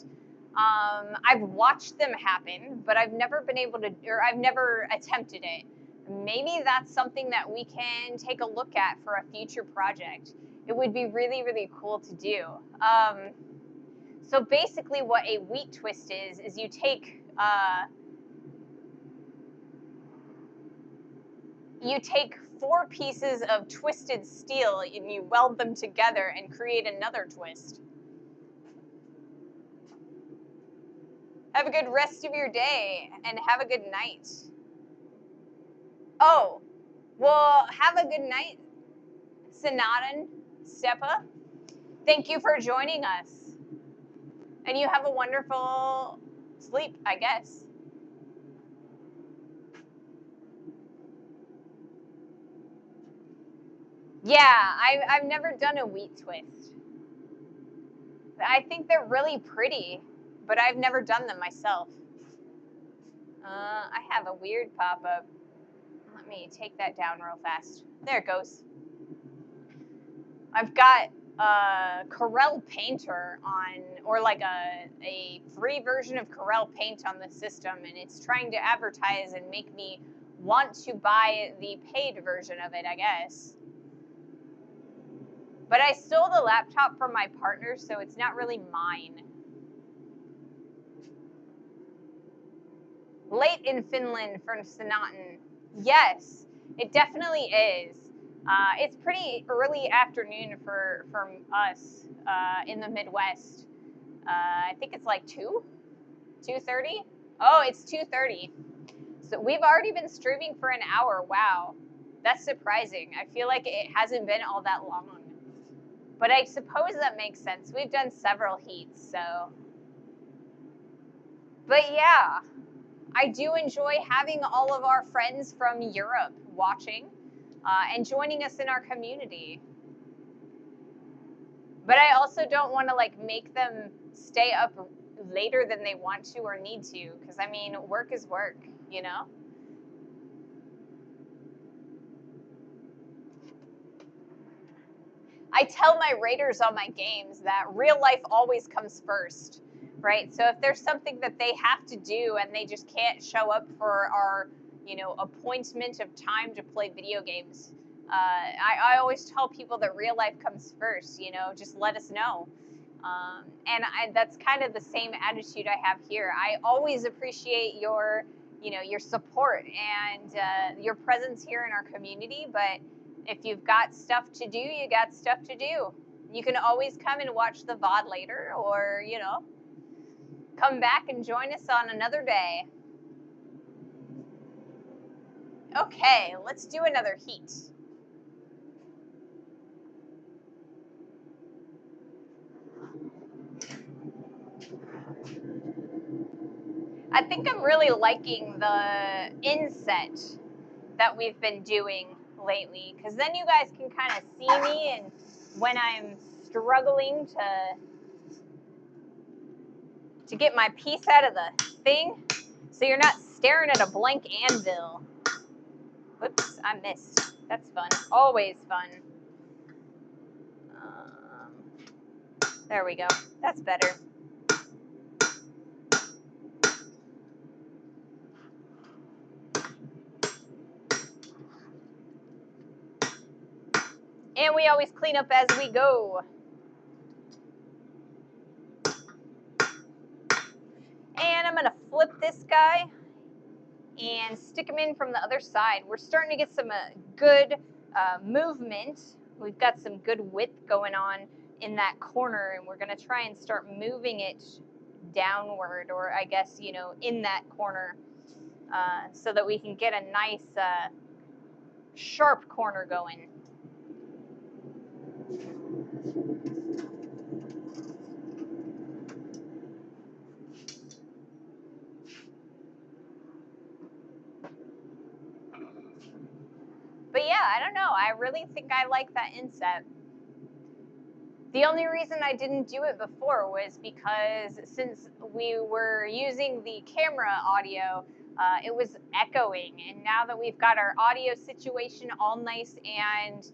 I've watched them happen, but I've never been able to, or I've never attempted it. Maybe that's something that we can take a look at for a future project. It would be really, really cool to do. So basically what a wheat twist is you take, you take 4 pieces of twisted steel and you weld them together and create another twist. Have a good rest of your day and have a good night. Oh, well, have a good night, Sanatan Stepa. Thank you for joining us. And you have a wonderful sleep, I guess. Yeah, I've never done a wheat twist. I think they're really pretty, but I've never done them myself. I have a weird pop-up. Let me take that down real fast. There it goes. I've got Corel Painter on, or like a free version of Corel Paint on the system, and it's trying to advertise and make me want to buy the paid version of it, I guess. But I stole the laptop from my partner, so it's not really mine. Late in Finland for Sanatan. Yes, it definitely is. It's pretty early afternoon for us in the Midwest. I think it's like 2:30. Oh, it's 2:30. So we've already been streaming for an hour. Wow, that's surprising. I feel like it hasn't been all that long. But I suppose that makes sense. We've done several heats, so. But yeah, I do enjoy having all of our friends from Europe watching and joining us in our community. But I also don't want to like make them stay up later than they want to or need to, because I mean, work is work, you know? I tell my raiders on my games that real life always comes first, right? So if there's something that they have to do and they just can't show up for our, you know, appointment of time to play video games, I always tell people that real life comes first, you know, just let us know. And that's kind of the same attitude I have here. I always appreciate your, you know, your support and your presence here in our community, but if you've got stuff to do, you got stuff to do. You can always come and watch the VOD later, or, you know, come back and join us on another day. Okay, let's do another heat. I think I'm really liking the inset that we've been doing lately, because then you guys can kind of see me and when I'm struggling to get my piece out of the thing, so you're not staring at a blank anvil. Whoops, I missed. That's fun. Always fun. There we go. That's better. And we always clean up as we go. And I'm gonna flip this guy and stick him in from the other side. We're starting to get some good movement. We've got some good width going on in that corner, and we're gonna try and start moving it downward, or I guess, you know, in that corner, so that we can get a nice sharp corner going. But yeah, I don't know. I really think I like that inset. The only reason I didn't do it before was because since we were using the camera audio, it was echoing. And now that we've got our audio situation all nice and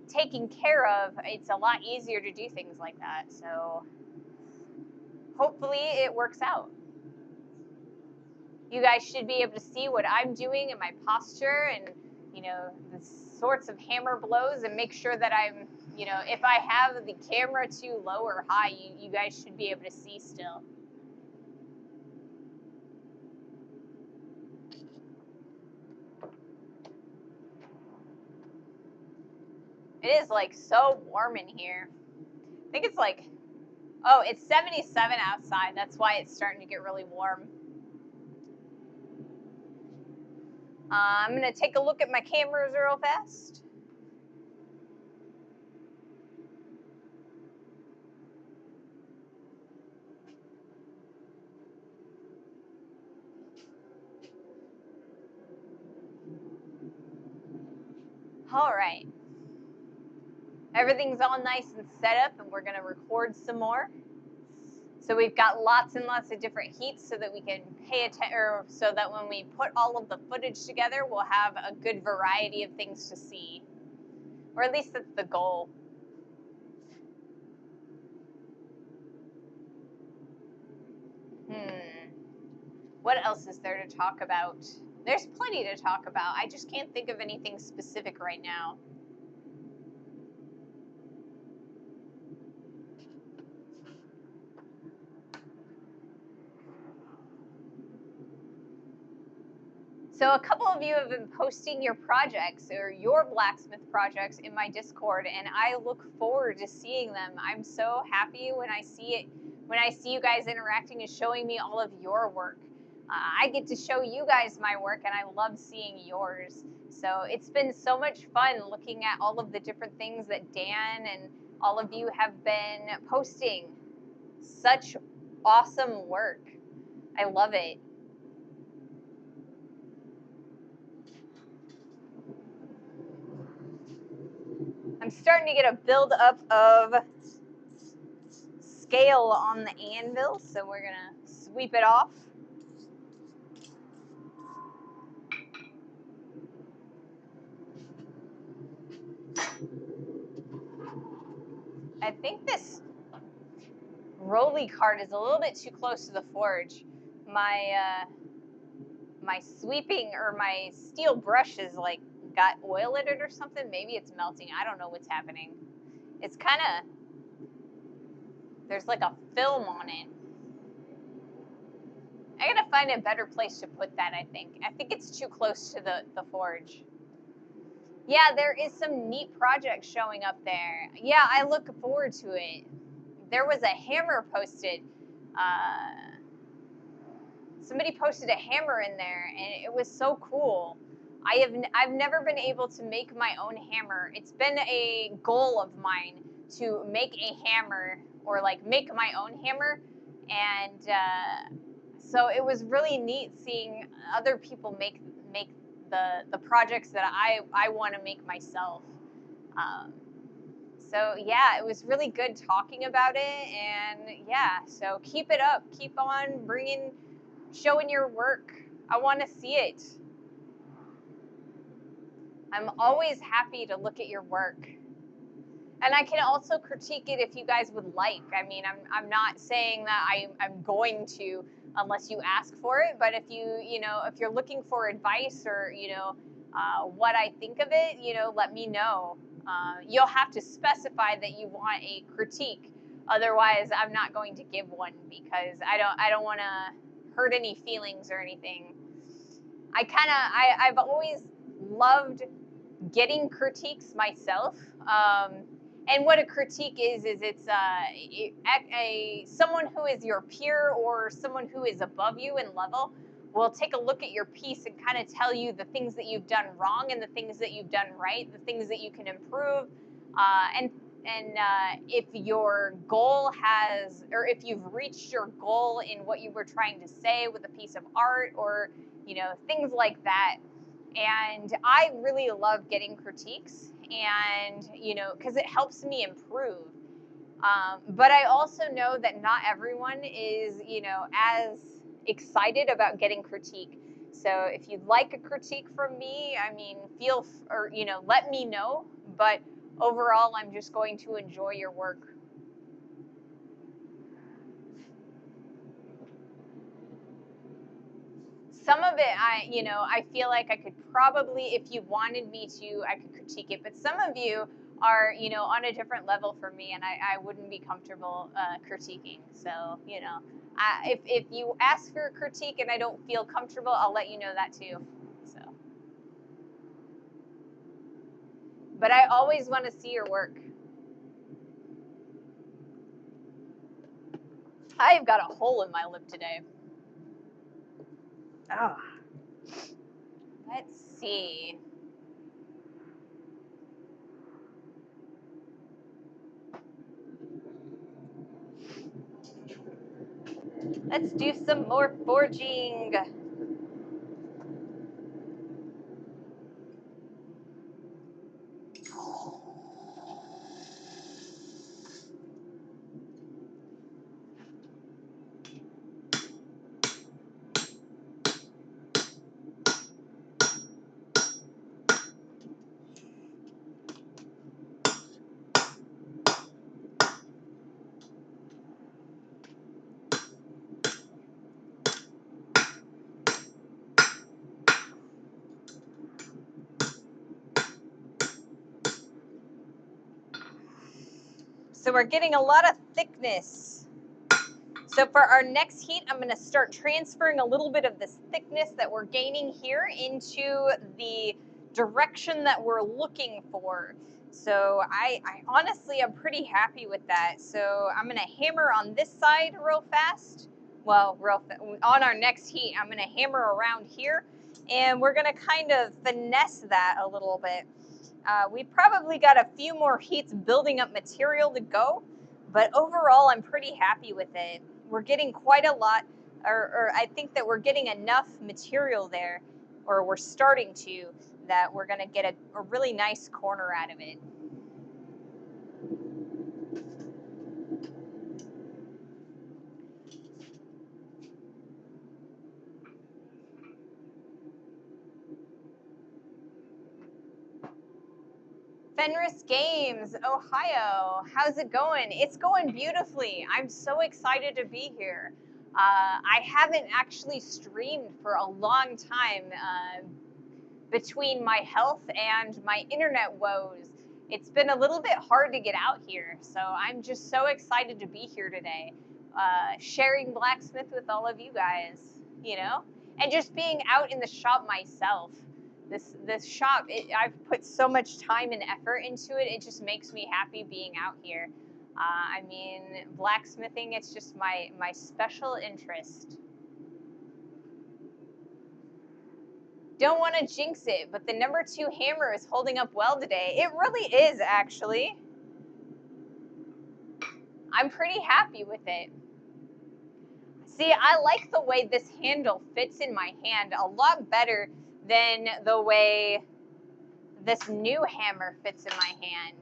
taken care of, it's a lot easier to do things like that. So hopefully it works out. You guys should be able to see what I'm doing and my posture and, you know, the sorts of hammer blows, and make sure that I'm, you know, if I have the camera too low or high, you guys should be able to see still. It is like so warm in here. I think it's like, oh, it's 77 outside. That's why it's starting to get really warm. I'm going to take a look at my cameras real fast. All right. Everything's all nice and set up, and we're going to record some more. So we've got lots and lots of different heats so that we can pay attention, or so that when we put all of the footage together, we'll have a good variety of things to see. Or at least that's the goal. What else is there to talk about? There's plenty to talk about. I just can't think of anything specific right now. So a couple of you have been posting your projects or your blacksmith projects in my Discord, and I look forward to seeing them. I'm so happy when I see it, when I see you guys interacting and showing me all of your work. I get to show you guys my work, and I love seeing yours. So it's been so much fun looking at all of the different things that Dan and all of you have been posting. Such awesome work. I love it. I'm starting to get a build-up of scale on the anvil, so we're gonna sweep it off. I think this rolly cart is a little bit too close to the forge. My sweeping, or my steel brush is like got oil in it or something. Maybe it's melting. I don't know what's happening. It's kind of, there's like a film on it. I gotta find a better place to put that, I think. I think it's too close to the forge. Yeah, there is some neat projects showing up there. Yeah, I look forward to it. There was a hammer posted. Somebody posted a hammer in there, and it was so cool. I've never been able to make my own hammer. It's been a goal of mine to make a hammer, or like make my own hammer, and So it was really neat seeing other people make the projects that I want to make myself. Um, so yeah, it was really good talking about it, and yeah, so keep it up, keep on showing your work. I want to see it. I'm always happy to look at your work. And I can also critique it if you guys would like. I mean, I'm not saying that I'm going to unless you ask for it. But if if you're looking for advice or, what I think of it, let me know. You'll have to specify that you want a critique. Otherwise, I'm not going to give one because I don't want to hurt any feelings or anything. I've always loved getting critiques myself. And what a critique is it's someone who is your peer or someone who is above you in level will take a look at your piece and kind of tell you the things that you've done wrong and the things that you've done right, the things that you can improve, and if your goal has, or if you've reached your goal in what you were trying to say with a piece of art or things like that. And I really love getting critiques, and because it helps me improve. But I also know that not everyone is as excited about getting critique. So if you'd like a critique from me, I mean, let me know. But overall, I'm just going to enjoy your work. Some of it, I feel like I could probably, if you wanted me to, I could critique it. But some of you are, on a different level for me, and I wouldn't be comfortable critiquing. So, if you ask for a critique and I don't feel comfortable, I'll let you know that too. So, but I always want to see your work. I've got a hole in my lip today. Oh. Let's see. Let's do some more forging. So we're getting a lot of thickness. So for our next heat, I'm going to start transferring a little bit of this thickness that we're gaining here into the direction that we're looking for. So I honestly am pretty happy with that. So I'm going to hammer on this side real fast. Well, on our next heat, I'm going to hammer around here, and we're going to kind of finesse that a little bit. We probably got a few more heats building up material to go, but overall I'm pretty happy with it. We're getting quite a lot, or I think that we're getting enough material there, or we're starting to, that we're going to get a really nice corner out of it. Fenris Games, Ohio. How's it going? It's going beautifully. I'm so excited to be here. I haven't actually streamed for a long time between my health and my internet woes. It's been a little bit hard to get out here, so I'm just so excited to be here today, sharing blacksmith with all of you guys, and just being out in the shop myself. This shop, I've put so much time and effort into it. It just makes me happy being out here. I mean, blacksmithing, it's just my special interest. Don't want to jinx it, but the number 2 hammer is holding up well today. It really is, actually. I'm pretty happy with it. See, I like the way this handle fits in my hand a lot better than the way this new hammer fits in my hand.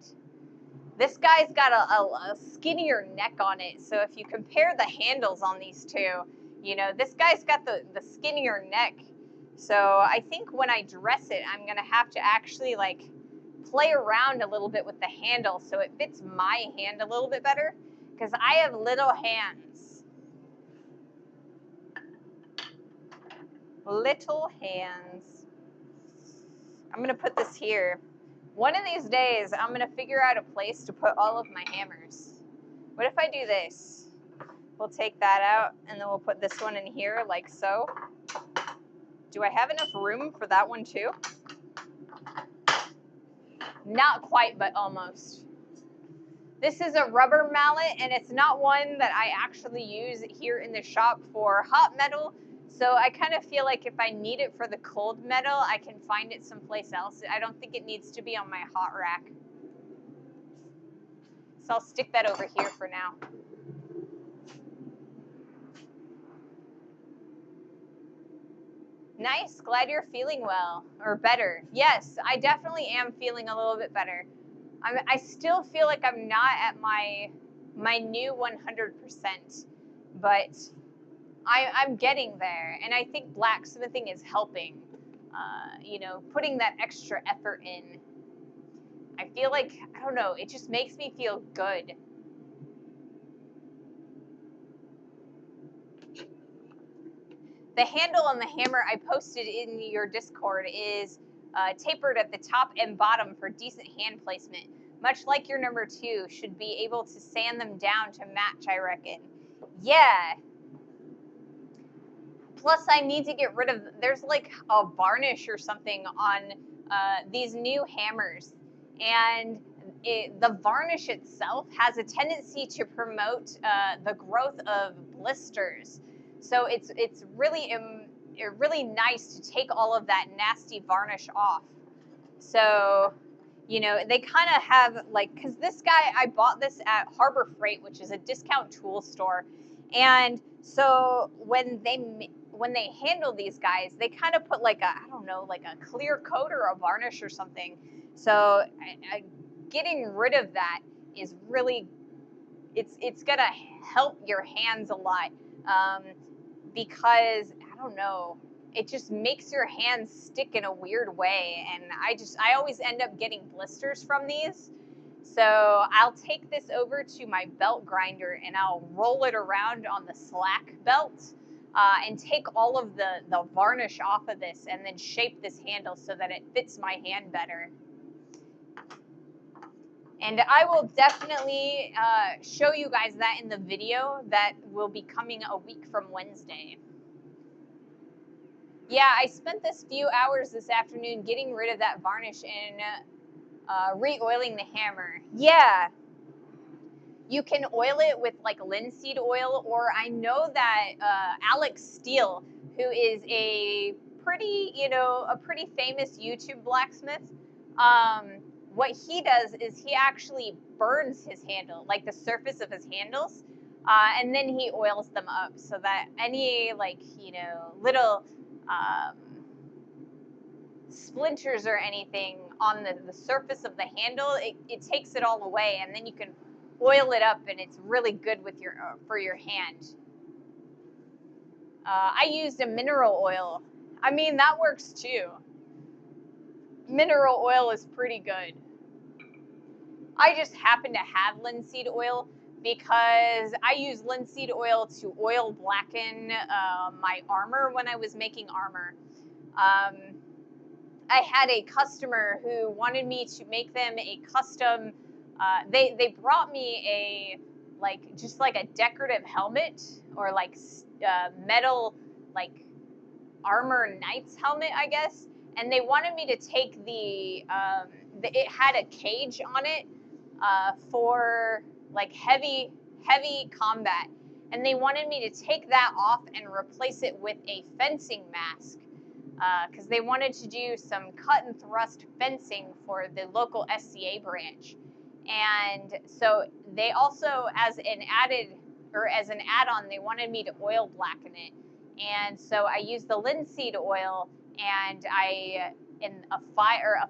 This guy's got a skinnier neck on it, so if you compare the handles on these two, you know, this guy's got the skinnier neck. So I think when I dress it, I'm gonna have to actually like play around a little bit with the handle so it fits my hand a little bit better, because I have little hands. Little hands. I'm gonna put this here. One of these days, I'm gonna figure out a place to put all of my hammers. What if I do this? We'll take that out, and then we'll put this one in here, like so. Do I have enough room for that one too? Not quite, but almost. This is a rubber mallet, and it's not one that I actually use here in the shop for hot metal. So I kind of feel like if I need it for the cold metal, I can find it someplace else. I don't think it needs to be on my hot rack. So I'll stick that over here for now. Nice, glad you're feeling well, or better. Yes, I definitely am feeling a little bit better. I still feel like I'm not at my new 100%, but I'm getting there, and I think blacksmithing is helping. You know, putting that extra effort in. I feel like, I don't know, it just makes me feel good. The handle on the hammer I posted in your Discord is tapered at the top and bottom for decent hand placement. Much like your number 2, should be able to sand them down to match, I reckon. Yeah. Plus, I need to get rid of, there's like a varnish or something on these new hammers. And the varnish itself has a tendency to promote the growth of blisters. So it's really nice to take all of that nasty varnish off. So, you know, they kind of have like, because this guy, I bought this at Harbor Freight, which is a discount tool store. And so when they handle these guys, they kind of put like a, I don't know, like a clear coat or a varnish or something. So getting rid of that is really, it's gonna help your hands a lot, because I don't know, it just makes your hands stick in a weird way, and I always end up getting blisters from these. So I'll take this over to my belt grinder and I'll roll it around on the slack belt, and take all of the varnish off of this and then shape this handle so that it fits my hand better. And I will definitely show you guys that in the video that will be coming a week from Wednesday. Yeah, I spent this few hours this afternoon getting rid of that varnish and re-oiling the hammer. Yeah, you can oil it with like linseed oil, or I know that Alex Steele, who is a pretty famous YouTube blacksmith, what he does is he actually burns his handle, like the surface of his handles, and then he oils them up so that any little splinters or anything on the surface of the handle, it takes it all away, and then you can oil it up, and it's really good with for your hand. I used a mineral oil. I mean, that works too. Mineral oil is pretty good. I just happen to have linseed oil because I use linseed oil to oil blacken my armor when I was making armor. I had a customer who wanted me to make them a custom. They brought me just like a decorative helmet, or like metal like armor knight's helmet, I guess. And they wanted me to take it had a cage on it for like heavy combat, and they wanted me to take that off and replace it with a fencing mask, because they wanted to do some cut and thrust fencing for the local SCA branch. And so they also, as an added, or as an add-on, they wanted me to oil blacken it. And so I used the linseed oil and in a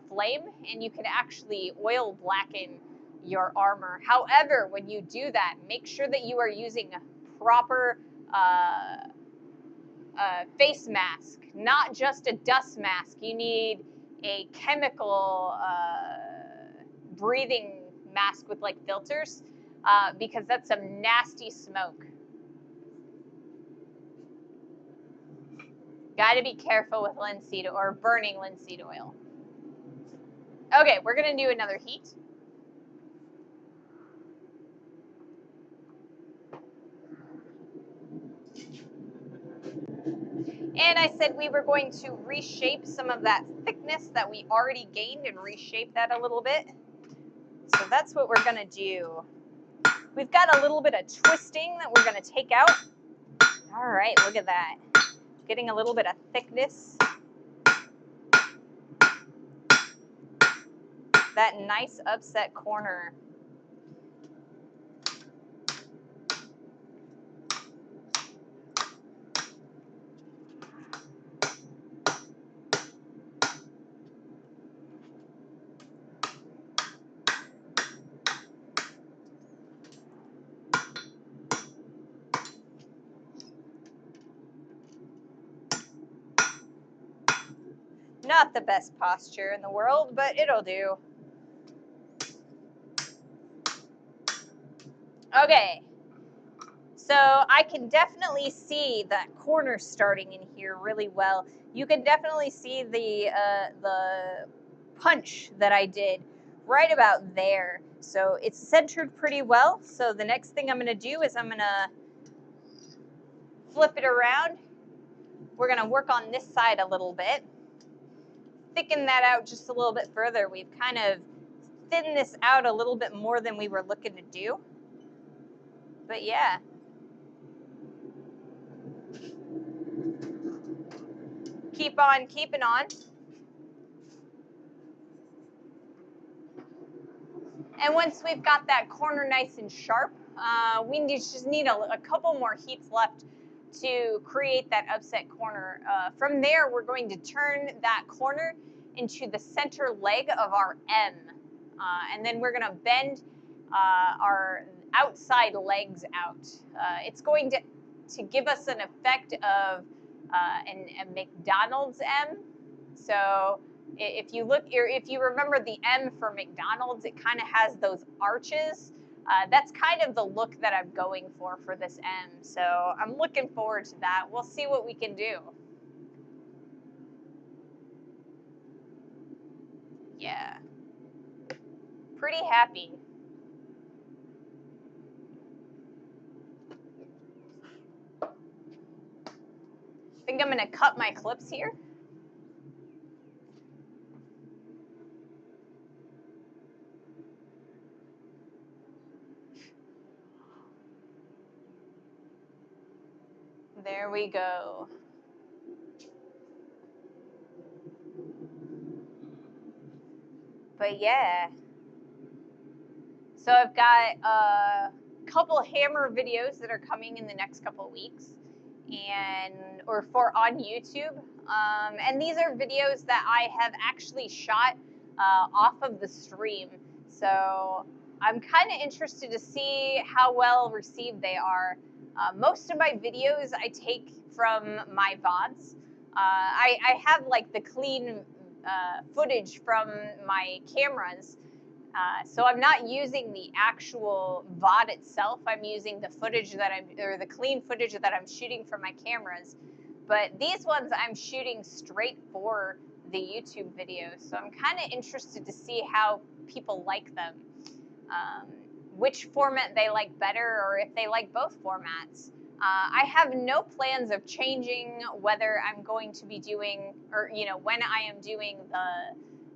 flame, and you can actually oil blacken your armor. However, when you do that, make sure that you are using a proper face mask, not just a dust mask. You need a chemical breathing mask with like filters, because that's some nasty smoke. Got to be careful with linseed or burning linseed oil. Okay, we're going to do another heat. And I said we were going to reshape some of that thickness that we already gained and reshape that a little bit. So that's what we're going to do. We've got a little bit of twisting that we're going to take out. All right, look at that. Getting a little bit of thickness. That nice upset corner. Not the best posture in the world, but it'll do. Okay. So I can definitely see that corner starting in here really well. You can definitely see the punch that I did right about there. So it's centered pretty well. So the next thing I'm going to do is I'm going to flip it around. We're going to work on this side a little bit. Thicken that out just a little bit further. We've kind of thinned this out a little bit more than we were looking to do. But yeah. Keep on keeping on. And once we've got that corner nice and sharp, we just need a couple more heats left to create that upset corner. From there, we're going to turn that corner into the center leg of our M. And then we're going to bend our outside legs out. It's going to give us an effect of a McDonald's M. So if you remember the M for McDonald's, it kind of has those arches. That's kind of the look that I'm going for this M. So I'm looking forward to that. We'll see what we can do. Yeah. Pretty happy. I think I'm going to cut my clips here. There we go. But yeah. So I've got a couple hammer videos that are coming in the next couple of weeks, or for on YouTube. And these are videos that I have actually shot off of the stream. So I'm kind of interested to see how well received they are. Most of my videos I take from my VODs. I have like the clean footage from my cameras. So I'm not using the actual VOD itself. I'm using the footage the clean footage that I'm shooting from my cameras. But these ones I'm shooting straight for the YouTube videos. So I'm kind of interested to see how people like them, which format they like better, or if they like both formats. I have no plans of changing whether I'm going to be doing, or when I am doing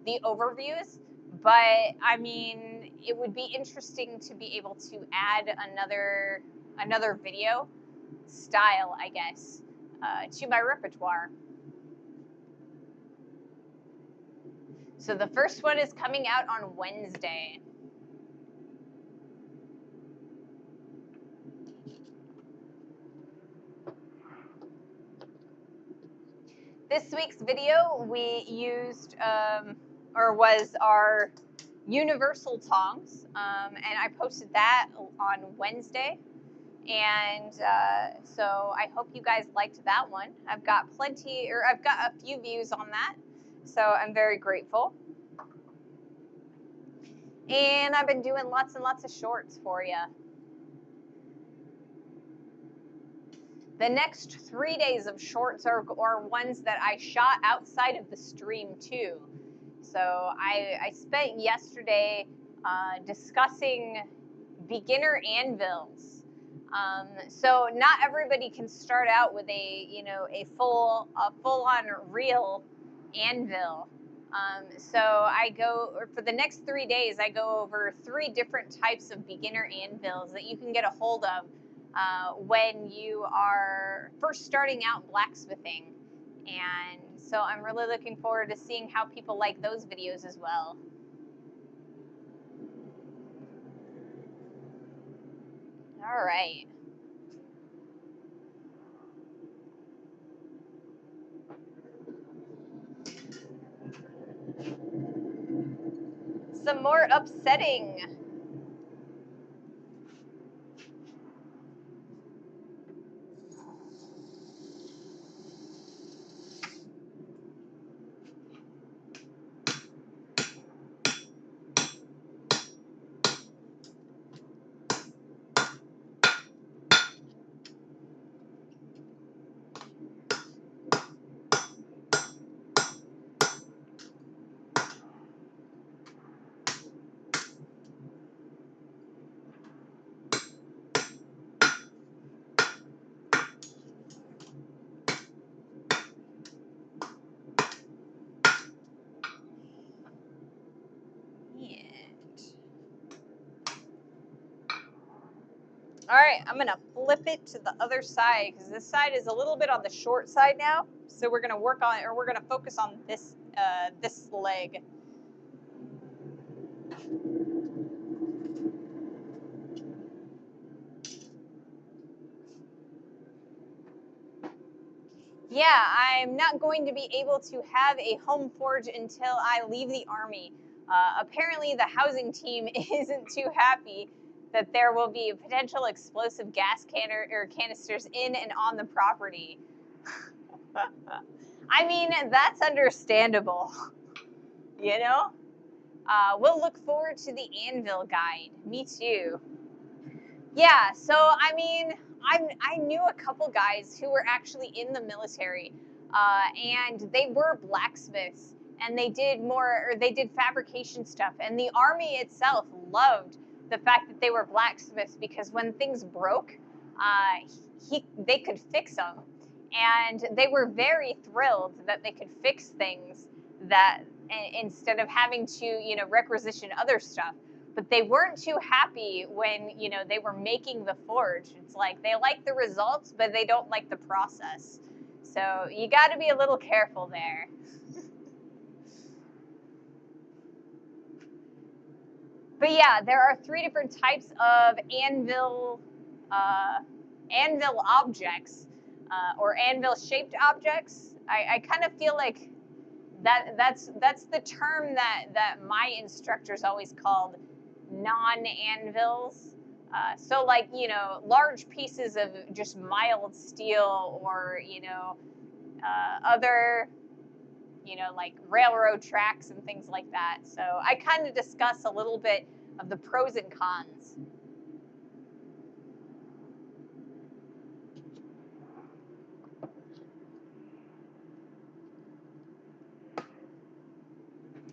the overviews. But I mean, it would be interesting to be able to add another video style, I guess, to my repertoire. So the first one is coming out on Wednesday. This week's video we used, was our universal tongs, and I posted that on Wednesday. And so I hope you guys liked that one. I've got a few views on that, so I'm very grateful. And I've been doing lots and lots of shorts for you. The next 3 days of shorts are ones that I shot outside of the stream too. So I spent yesterday discussing beginner anvils. So not everybody can start out with a full on real anvil. So for the next 3 days, I go over 3 different types of beginner anvils that you can get a hold of when you are first starting out blacksmithing. And so I'm really looking forward to seeing how people like those videos as well. All right. Some more upsetting. All right, I'm gonna flip it to the other side because this side is a little bit on the short side now. So we're gonna we're gonna focus on this this leg. Yeah, I'm not going to be able to have a home forge until I leave the Army. Apparently, the housing team isn't too happy that there will be potential explosive gas canisters in and on the property. I mean, that's understandable, you know? We'll look forward to the anvil guide. Me too. Yeah, so I mean, I knew a couple guys who were actually in the military, and they were blacksmiths, and they did fabrication stuff, and the Army itself loved the fact that they were blacksmiths because when things broke, they could fix them, and they were very thrilled that they could fix things that instead of having to requisition other stuff. But they weren't too happy when they were making the forge. It's like they like the results, but they don't like the process. So you got to be a little careful there. But yeah, there are 3 different types of anvil objects, or anvil-shaped objects. I kind of feel like that's the term that my instructors always called non-anvils. So like, large pieces of just mild steel or, other, like railroad tracks and things like that. So I kind of discuss a little bit of the pros and cons.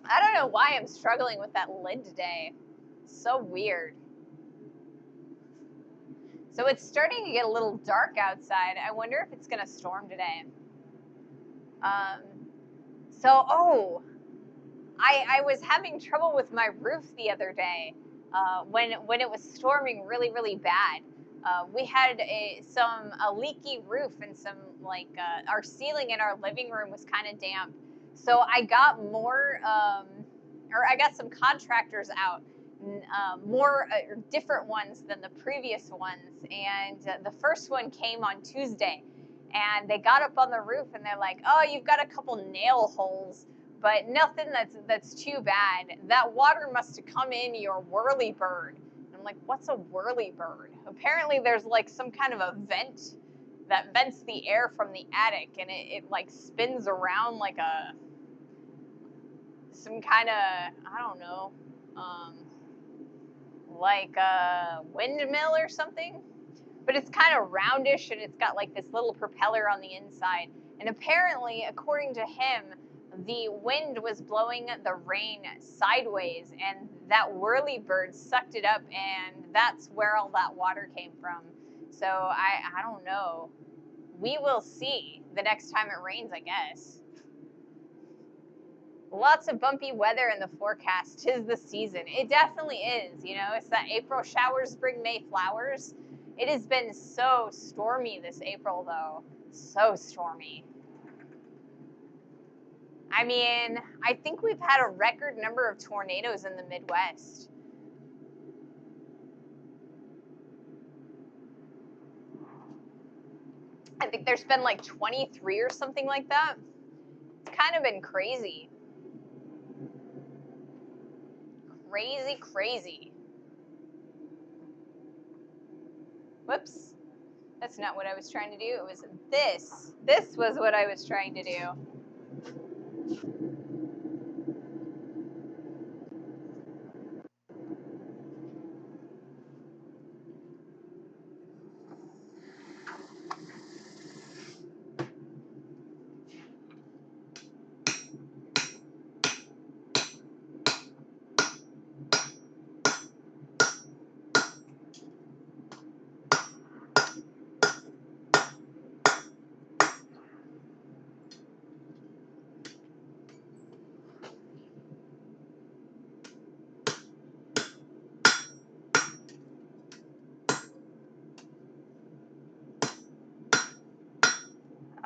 I don't know why I'm struggling with that lid today. It's so weird. So it's starting to get a little dark outside. I wonder if it's going to storm today. I was having trouble with my roof the other day when it was storming really, really bad. We had a leaky roof and our ceiling in our living room was kind of damp. So I got I got some contractors out, more different ones than the previous ones. And the first one came on Tuesday. And they got up on the roof and they're like, oh, you've got a couple nail holes, but nothing that's too bad. That water must have come in your whirlybird. And I'm like, what's a whirlybird? Apparently there's like some kind of a vent that vents the air from the attic, and it like spins around like some kind of, I don't know, like a windmill or something. But it's kind of roundish, and it's got like this little propeller on the inside. And apparently, according to him, the wind was blowing the rain sideways, and that whirlybird sucked it up, and that's where all that water came from. So I don't know. We will see the next time it rains, I guess. Lots of bumpy weather in the forecast. 'Tis the season. It definitely is. You know, it's that April showers bring May flowers. It has been so stormy this April, though. So stormy. I mean, I think we've had a record number of tornadoes in the Midwest. I think there's been like 23 or something like that. It's kind of been crazy. Crazy, crazy. Whoops. That's not what I was trying to do. It was this. This was what I was trying to do.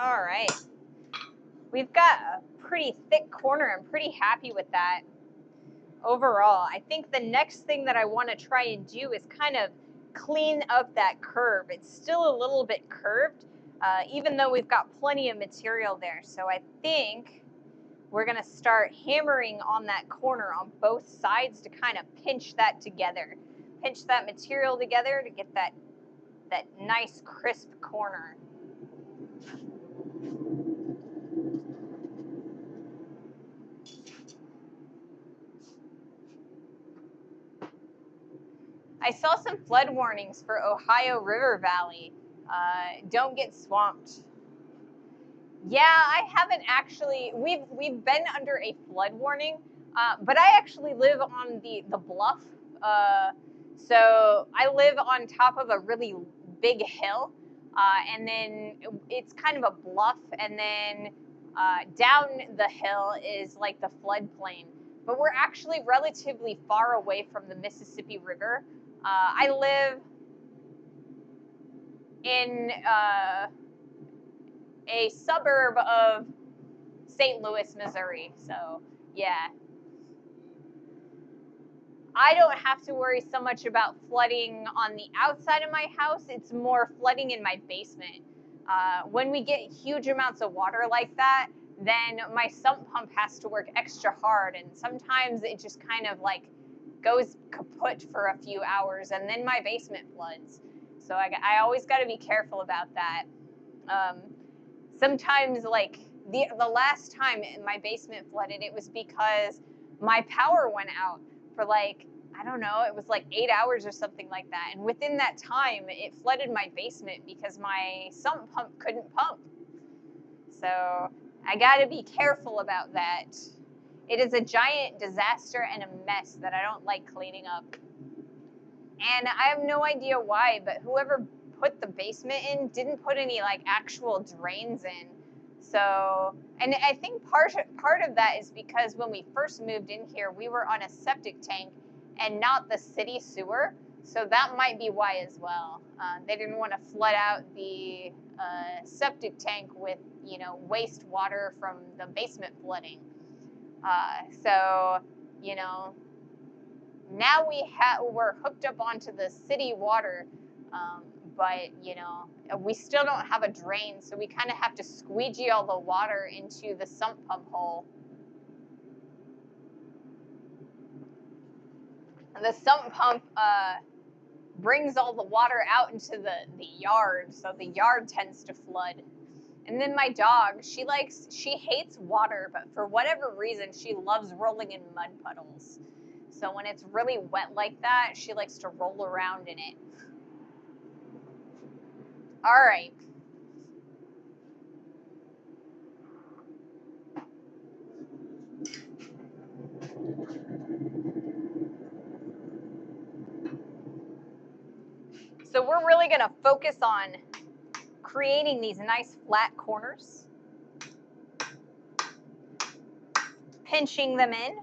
All right. We've got a pretty thick corner. I'm pretty happy with that overall. I think the next thing that I want to try and do is kind of clean up that curve. It's still a little bit curved, even though we've got plenty of material there. So I think we're going to start hammering on that corner on both sides to kind of pinch that together. Pinch that material together to get that nice crisp corner. I saw some flood warnings for Ohio River Valley. Don't get swamped. Yeah, I haven't actually. We've been under a flood warning, but I actually live on the bluff. So I live on top of a really big hill, and then it's kind of a bluff, and then down the hill is like the floodplain. But we're actually relatively far away from the Mississippi River. I live in a suburb of St. Louis, Missouri. So, yeah. I don't have to worry so much about flooding on the outside of my house. It's more flooding in my basement. When we get huge amounts of water like that, then my sump pump has to work extra hard. And sometimes it just kind of like goes kaput for a few hours, and then my basement floods. So I always got to be careful about that. Sometimes, like the last time my basement flooded, it was because my power went out for like, I don't know, it was like 8 hours or something like that. And within that time, it flooded my basement because my sump pump couldn't pump. So I got to be careful about that. It is a giant disaster and a mess that I don't like cleaning up. And I have no idea why, but whoever put the basement in didn't put any like actual drains in. So, and I think part of that is because when we first moved in here, we were on a septic tank and not the city sewer. So that might be why as well. They didn't want to flood out the septic tank with, you know, wastewater from the basement flooding. So, you know, now we're hooked up onto the city water, but, you know, we still don't have a drain, so we kind of have to squeegee all the water into the sump pump hole. And the sump pump brings all the water out into the yard, so the yard tends to flood. And then my dog, she hates water, but for whatever reason, she loves rolling in mud puddles. So when it's really wet like that, she likes to roll around in it. All right. So we're really going to focus on creating these nice flat corners, pinching them in.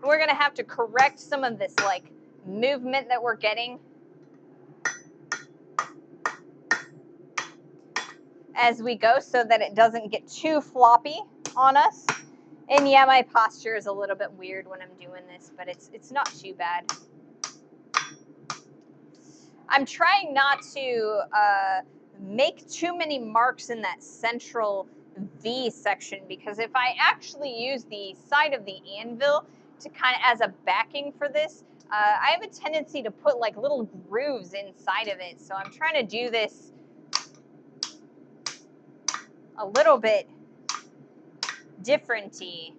We're going to have to correct some of this like movement that we're getting as we go so that it doesn't get too floppy on us. And yeah, my posture is a little bit weird when I'm doing this, but it's not too bad. I'm trying not to make too many marks in that central V section, because if I actually use the side of the anvil to kind of as a backing for this, I have a tendency to put like little grooves inside of it. So I'm trying to do this a little bit different-y.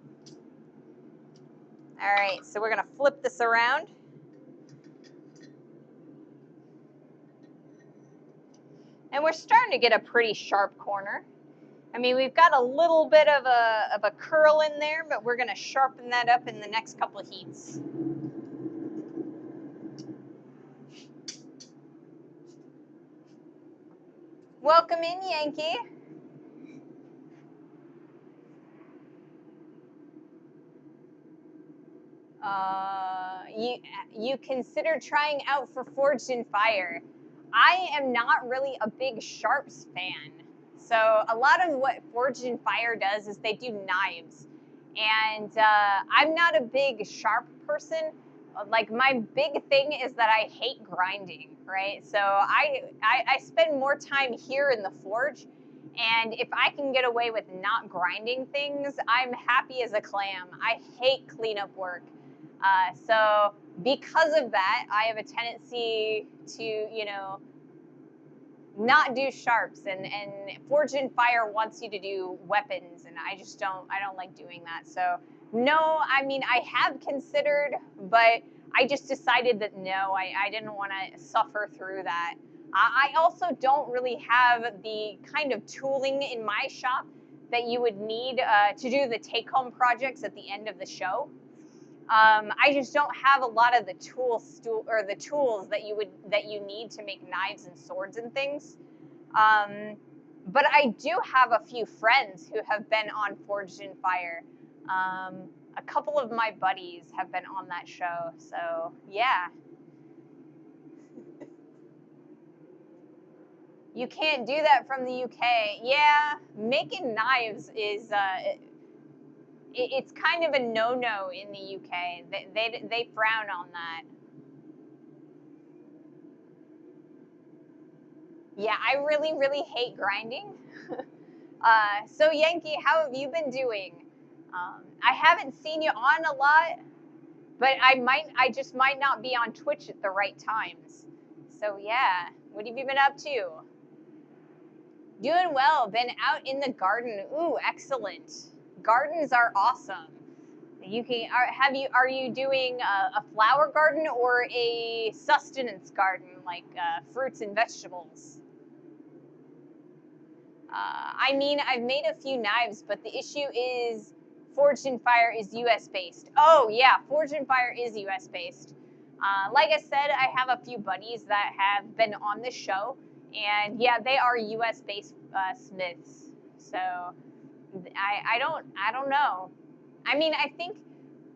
All right, so we're gonna flip this around. And we're starting to get a pretty sharp corner. I mean, we've got a little bit of a curl in there, but we're gonna sharpen that up in the next couple of heats. Welcome in, Yankee. You consider trying out for Forged in Fire. I am not really a big sharps fan. So a lot of what Forged in Fire does is they do knives. And I'm not a big sharp person. Like, my big thing is that I hate grinding, right? So I spend more time here in the forge. And if I can get away with not grinding things, I'm happy as a clam. I hate cleanup work. So because of that, I have a tendency to, you know, not do sharps, and Forged in Fire wants you to do weapons, and I don't like doing that. So no, I mean, I have considered, but I just decided that no, I didn't want to suffer through that. I also don't really have the kind of tooling in my shop that you would need to do the take-home projects at the end of the show. I just don't have a lot of the tools that you need to make knives and swords and things. But I do have a few friends who have been on Forged in Fire. A couple of my buddies have been on that show, so yeah. You can't do that from the UK. Yeah, making knives is it's kind of a no-no in the UK. They frown on that. Yeah, I really, really hate grinding. So Yankee, how have you been doing? I haven't seen you on a lot, but I just might not be on Twitch at the right times. So yeah, what have you been up to? Doing well. Been out in the garden. Ooh, excellent. Gardens are awesome. Are you doing a flower garden or a sustenance garden, like fruits and vegetables? I mean, I've made a few knives, but the issue is Forged in Fire is US based. Oh yeah, Forged in Fire is US based. Like I said, I have a few buddies that have been on the show, and yeah, they are US based smiths. So I don't know. I mean, I think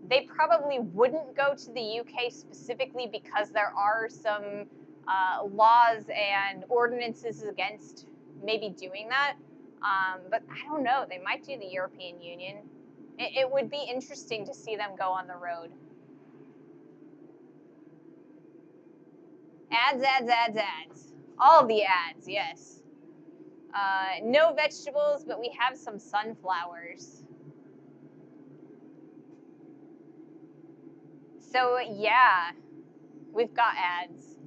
they probably wouldn't go to the UK specifically because there are some laws and ordinances against maybe doing that. But I don't know. They might do the European Union. It would be interesting to see them go on the road. Ads, ads, ads, ads. All the ads, yes. No vegetables, but we have some sunflowers. So yeah, we've got ads.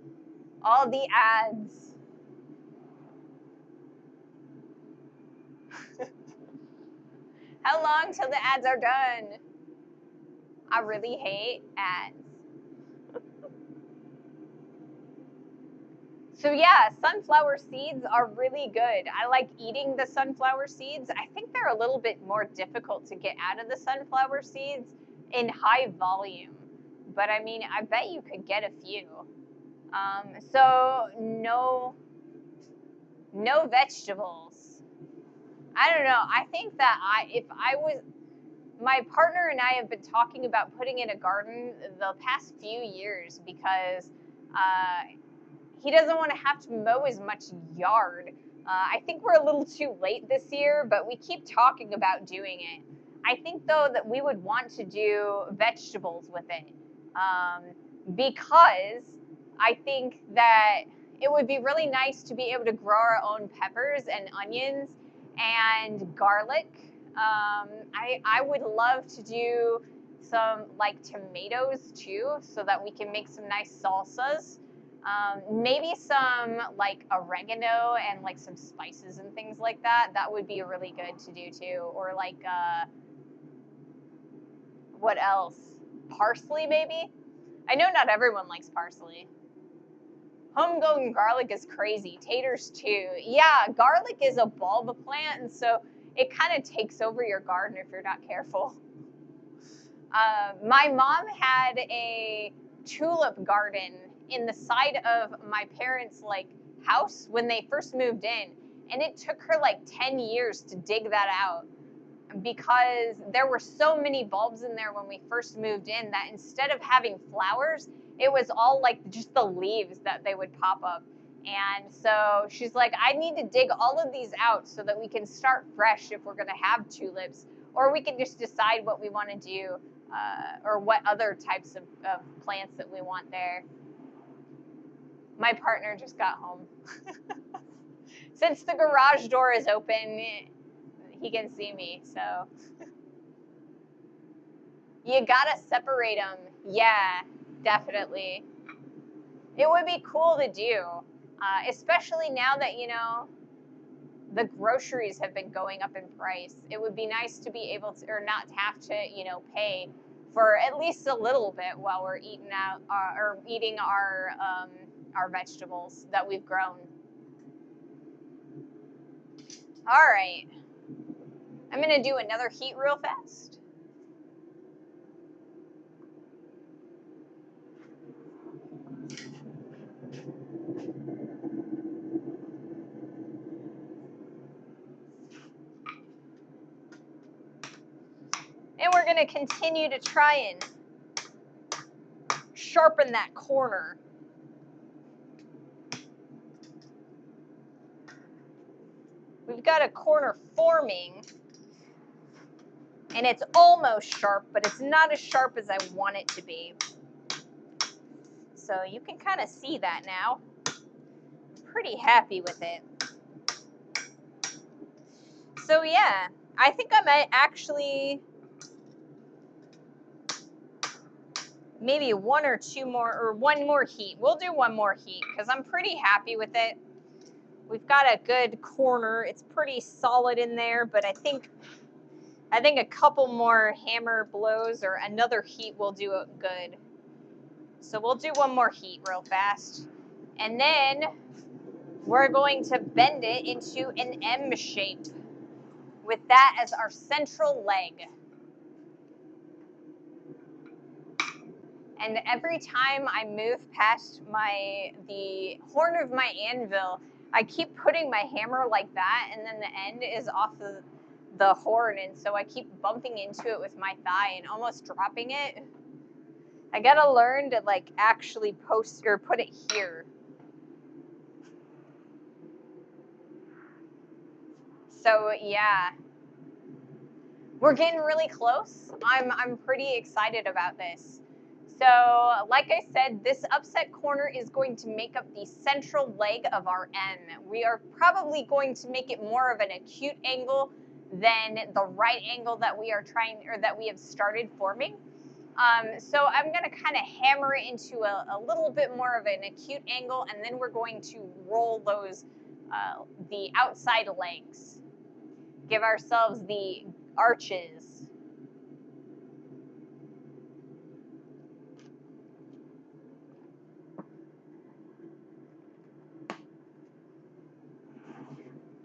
All the ads. How long till the ads are done? I really hate ads. So yeah, sunflower seeds are really good. I like eating the sunflower seeds. I think they're a little bit more difficult to get out of the sunflower seeds in high volume. But I mean, I bet you could get a few. So no vegetables. I don't know. I think that if I was, my partner and I have been talking about putting in a garden the past few years because he doesn't want to have to mow as much yard. I think we're a little too late this year, but we keep talking about doing it. I think though that we would want to do vegetables with it because I think that it would be really nice to be able to grow our own peppers and onions and garlic. I would love to do some like tomatoes too, so that we can make some nice salsas. Maybe some like oregano and like some spices and things like that. That would be really good to do too. Or like, what else? Parsley maybe? I know not everyone likes parsley. Homegrown garlic is crazy. Taters too. Yeah, garlic is a bulb plant, and so it kind of takes over your garden if you're not careful. My mom had a tulip garden in the side of my parents' like house when they first moved in, and it took her like 10 years to dig that out because there were so many bulbs in there when we first moved in that instead of having flowers, it was all like just the leaves that they would pop up. And so she's like, I need to dig all of these out so that we can start fresh if we're going to have tulips, or we can just decide what we want to do, or what other types of plants that we want there. My partner just got home. Since the garage door is open, he can see me, so. You gotta separate them. Yeah, definitely. It would be cool to do, especially now that, you know, the groceries have been going up in price. It would be nice to be able to, or not have to, you know, pay for at least a little bit while we're eating out, or eating our vegetables that we've grown. All right. I'm gonna do another heat real fast. And we're gonna continue to try and sharpen that corner. We've got a corner forming, and it's almost sharp, but it's not as sharp as I want it to be. So you can kind of see that now. I'm pretty happy with it. So yeah, I think I might actually maybe one more heat. We'll do one more heat because I'm pretty happy with it. We've got a good corner. It's pretty solid in there, but I think a couple more hammer blows or another heat will do it good. So we'll do one more heat real fast. And then we're going to bend it into an M shape with that as our central leg. And every time I move past the horn of my anvil, I keep putting my hammer like that, and then the end is off of the horn, and so I keep bumping into it with my thigh and almost dropping it. I gotta learn to like actually put it here. So yeah, we're getting really close. I'm pretty excited about this. So like I said, this upset corner is going to make up the central leg of our M. We are probably going to make it more of an acute angle than the right angle that we are trying, or that we have started forming. So I'm going to kind of hammer it into a little bit more of an acute angle, and then we're going to roll those, the outside legs. Give ourselves the arches.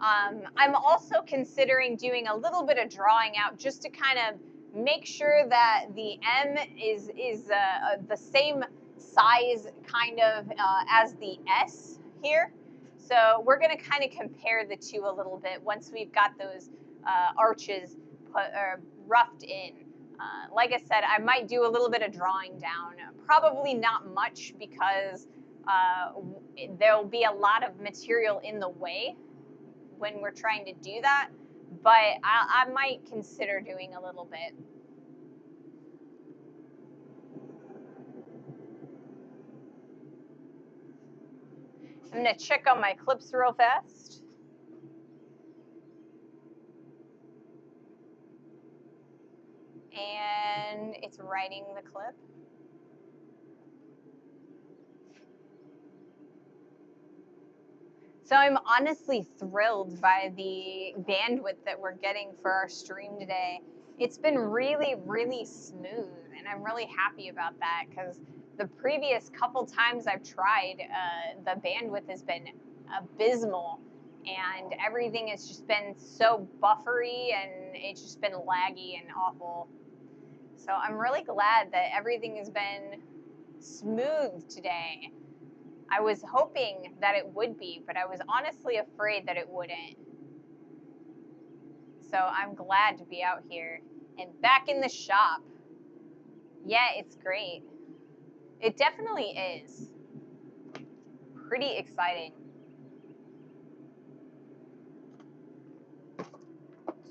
I'm also considering doing a little bit of drawing out just to kind of make sure that the M is the same size kind of as the S here. So we're going to kind of compare the two a little bit once we've got those arches roughed in. Like I said, I might do a little bit of drawing down, probably not much because there'll be a lot of material in the way when we're trying to do that, but I might consider doing a little bit. I'm going to check on my clips real fast. And it's writing the clip. So I'm honestly thrilled by the bandwidth that we're getting for our stream today. It's been really, really smooth, and I'm really happy about that because the previous couple times I've tried, the bandwidth has been abysmal, and everything has just been so buffery, and it's just been laggy and awful. So I'm really glad that everything has been smooth today. I was hoping that it would be, but I was honestly afraid that it wouldn't. So I'm glad to be out here and back in the shop. Yeah, it's great. It definitely is. Pretty exciting.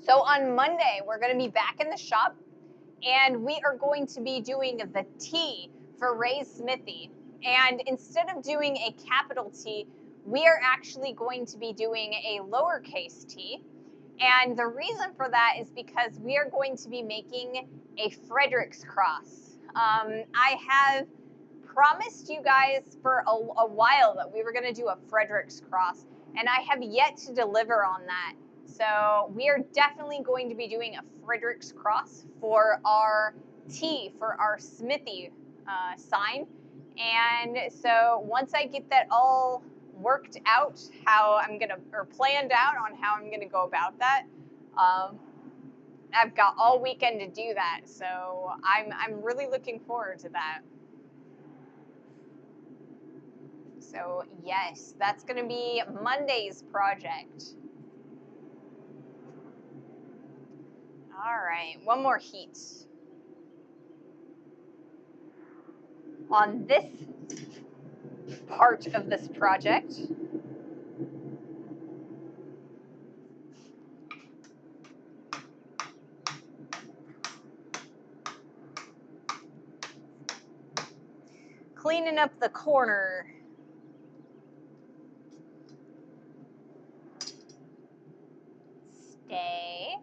So on Monday, we're going to be back in the shop, and we are going to be doing the T for Ray's Smithy. And instead of doing a capital T, we are actually going to be doing a lowercase t. And the reason for that is because we are going to be making a Frederick's cross. I have promised you guys for a while that we were going to do a Frederick's cross, and I have yet to deliver on that. So we are definitely going to be doing a Frederick's cross for our T, for our Smithy sign. And so once I get that all worked out, how I'm gonna, or planned out on how I'm gonna go about that, I've got all weekend to do that. So I'm really looking forward to that. So yes, that's gonna be Monday's project. All right, one more heat. On this part of this project, cleaning up the corner. Stay.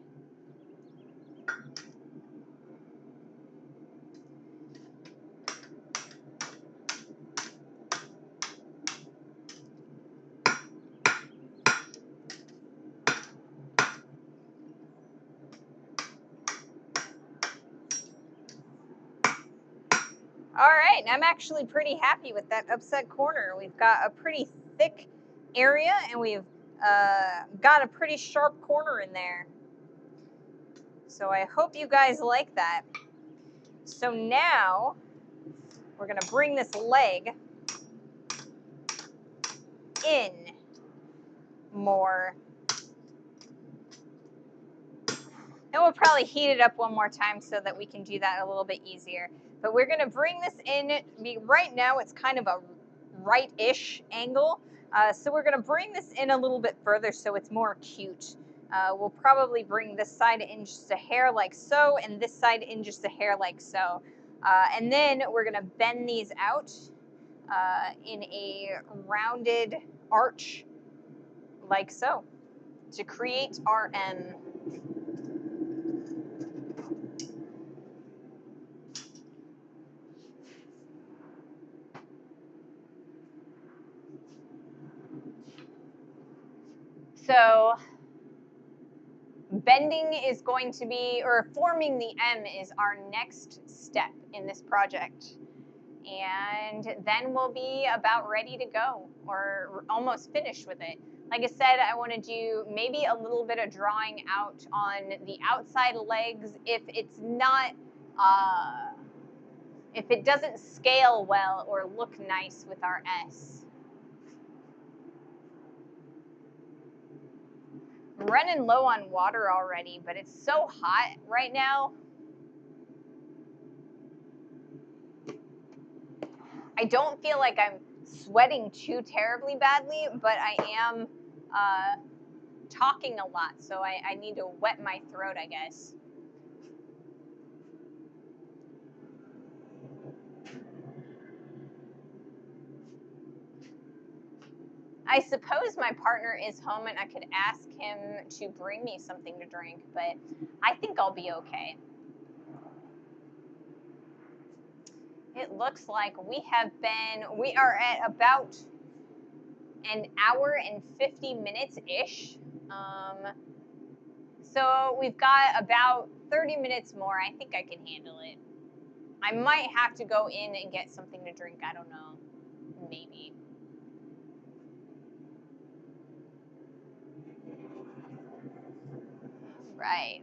All right, I'm actually pretty happy with that upset corner. We've got a pretty thick area, and we've got a pretty sharp corner in there. So I hope you guys like that. So now we're gonna bring this leg in more. And we'll probably heat it up one more time so that we can do that a little bit easier. But we're gonna bring this in, right now it's kind of a right-ish angle. So we're gonna bring this in a little bit further so it's more acute. We'll probably bring this side in just a hair like so, and this side in just a hair like so. And then we're gonna bend these out in a rounded arch like so to create our M. So bending is going to be, or forming the M is our next step in this project. And then we'll be about ready to go, or almost finished with it. Like I said, I want to do maybe a little bit of drawing out on the outside legs if it's not, if it doesn't scale well or look nice with our S. I'm running low on water already, but it's so hot right now. I don't feel like I'm sweating too terribly badly, but I am talking a lot, so I need to wet my throat, I guess. I suppose my partner is home and I could ask him to bring me something to drink, but I think I'll be okay. It looks like we are at about an hour and 50 minutes-ish. So we've got about 30 minutes more. I think I can handle it. I might have to go in and get something to drink. I don't know. Maybe. Right.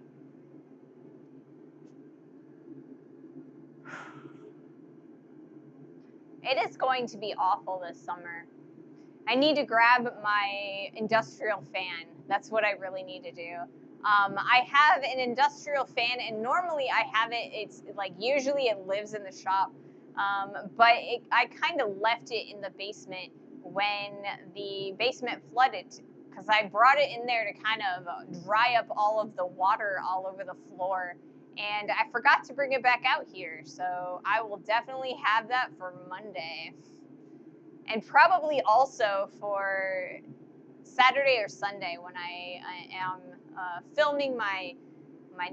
It is going to be awful this summer. I need to grab my industrial fan. That's what I really need to do. I have an industrial fan, and normally I have it, it's like usually it lives in the shop, but I kind of left it in the basement when the basement flooded, because I brought it in there to kind of dry up all of the water all over the floor, and I forgot to bring it back out here, so I will definitely have that for Monday. And probably also for Saturday or Sunday when I am filming my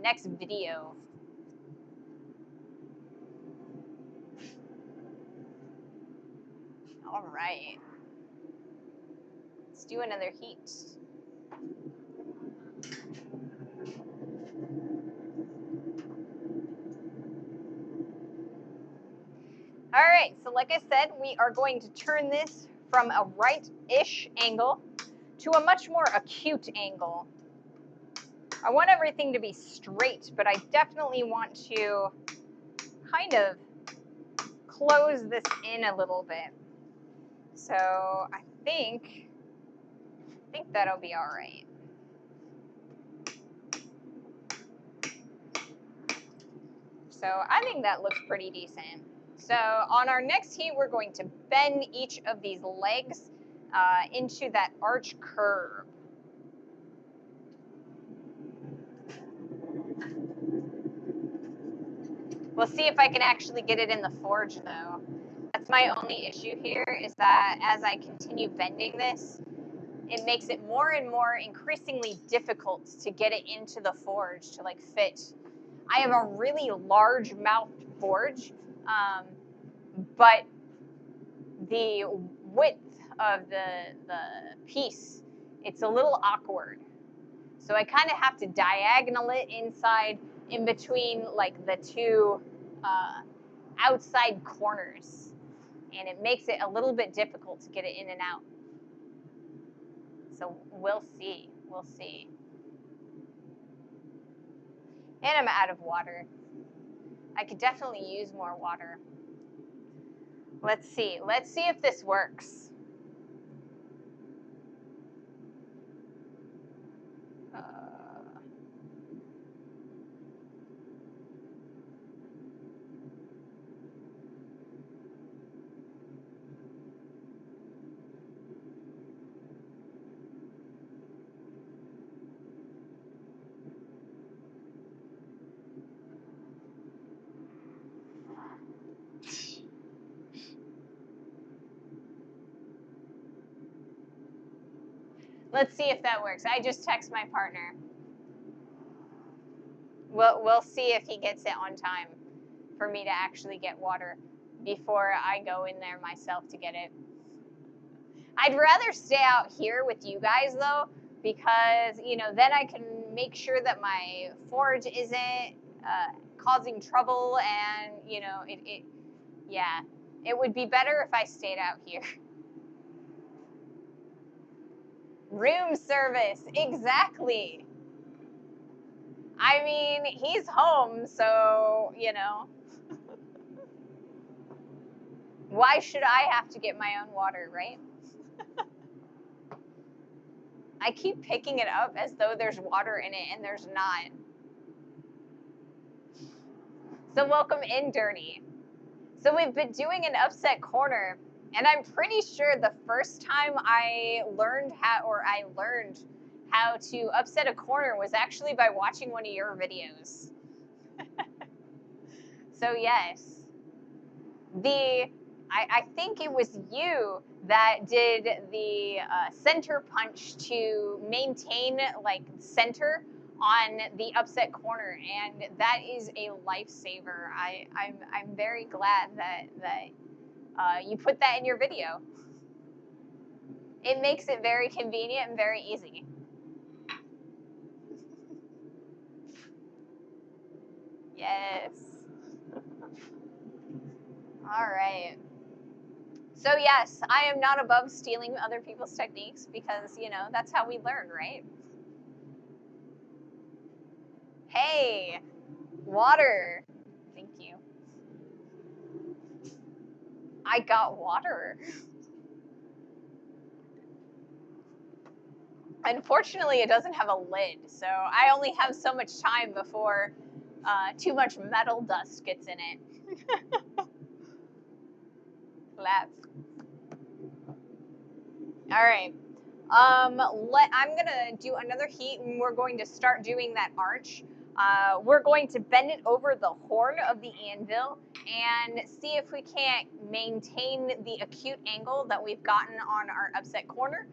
next video. All right. Let's do another heat. All right, so like I said, we are going to turn this from a right-ish angle to a much more acute angle. I want everything to be straight, but I definitely want to kind of close this in a little bit. So I think that'll be all right. So I think that looks pretty decent. So on our next heat, we're going to bend each of these legs into that arch curve. We'll see if I can actually get it in the forge though. That's my only issue here, is that as I continue bending this, it makes it more and more increasingly difficult to get it into the forge to like fit. I have a really large mouthed forge, but the width of the piece, it's a little awkward. So I kind of have to diagonal it inside in between like the two outside corners. And it makes it a little bit difficult to get it in and out. So we'll see. We'll see. And I'm out of water. I could definitely use more water. Let's see. Let's see if this works. Let's see if that works. I just text my partner. We'll see if he gets it on time for me to actually get water before I go in there myself to get it. I'd rather stay out here with you guys though, because then I can make sure that my forge isn't causing trouble, and yeah, it would be better if I stayed out here. Room service, exactly. I mean, he's home, so why should I have to get my own water, right? I keep picking it up as though there's water in it, and there's not. So welcome in, Dirty. So we've been doing an upset corner, and I'm pretty sure the first time I learned how to upset a corner was actually by watching one of your videos. So yes, I think it was you that did the center punch to maintain center on the upset corner, and that is a lifesaver. I'm very glad that you put that in your video. It makes it very convenient and very easy. Yes. All right. So yes, I am not above stealing other people's techniques, because that's how we learn, right? Hey, water. Thank you. I got water. Unfortunately, it doesn't have a lid, so I only have so much time before too much metal dust gets in it. Clap. All right. I'm gonna do another heat, and we're going to start doing that arch. We're going to bend it over the horn of the anvil and see if we can't maintain the acute angle that we've gotten on our upset corner,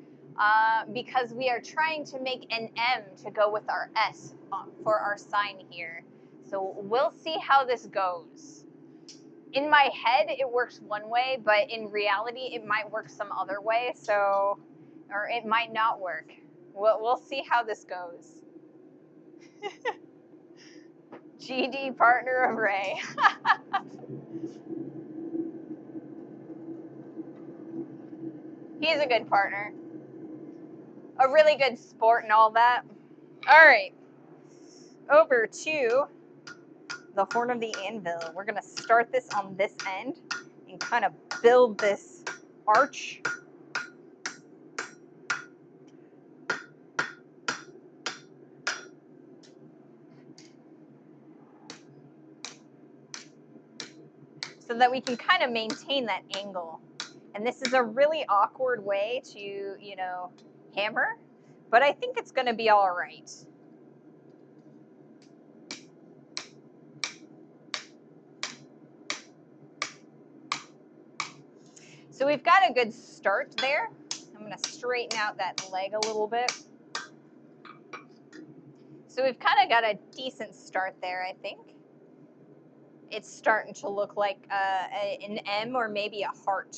because we are trying to make an M to go with our S for our sign here. So we'll see how this goes. In my head, it works one way, but in reality, it might work some other way. Or it might not work. We'll see how this goes. GD partner of Ray. He's a good partner. A really good sport and all that. All right. Over to the horn of the anvil. We're going to start this on this end and kind of build this arch. So that we can kind of maintain that angle. And this is a really awkward way to, hammer, but I think it's going to be all right. So we've got a good start there. I'm going to straighten out that leg a little bit. So we've kind of got a decent start there, I think. It's starting to look like an M or maybe a heart.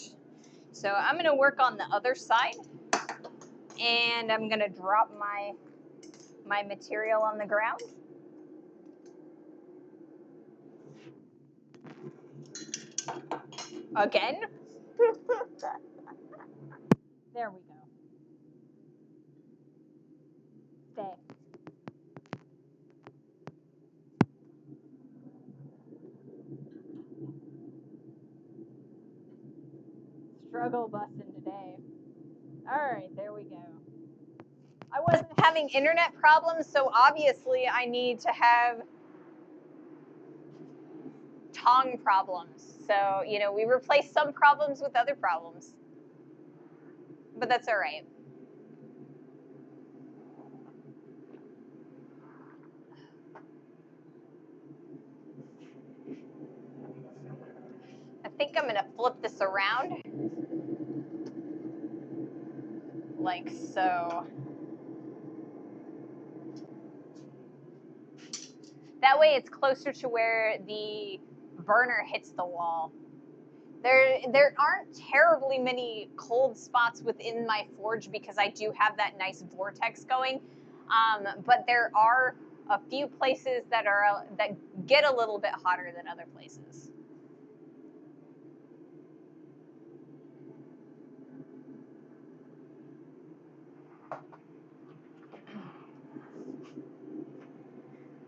So I'm going to work on the other side, and I'm going to drop my material on the ground. Again? There we go. Stay. Struggle busting today. All right, there we go. I wasn't having internet problems, so obviously I need to have tong problems. So, we replace some problems with other problems. But that's all right. I think I'm going to flip this around. Like so. That way it's closer to where the burner hits the wall. There aren't terribly many cold spots within my forge because I do have that nice vortex going, but there are a few places that get a little bit hotter than other places.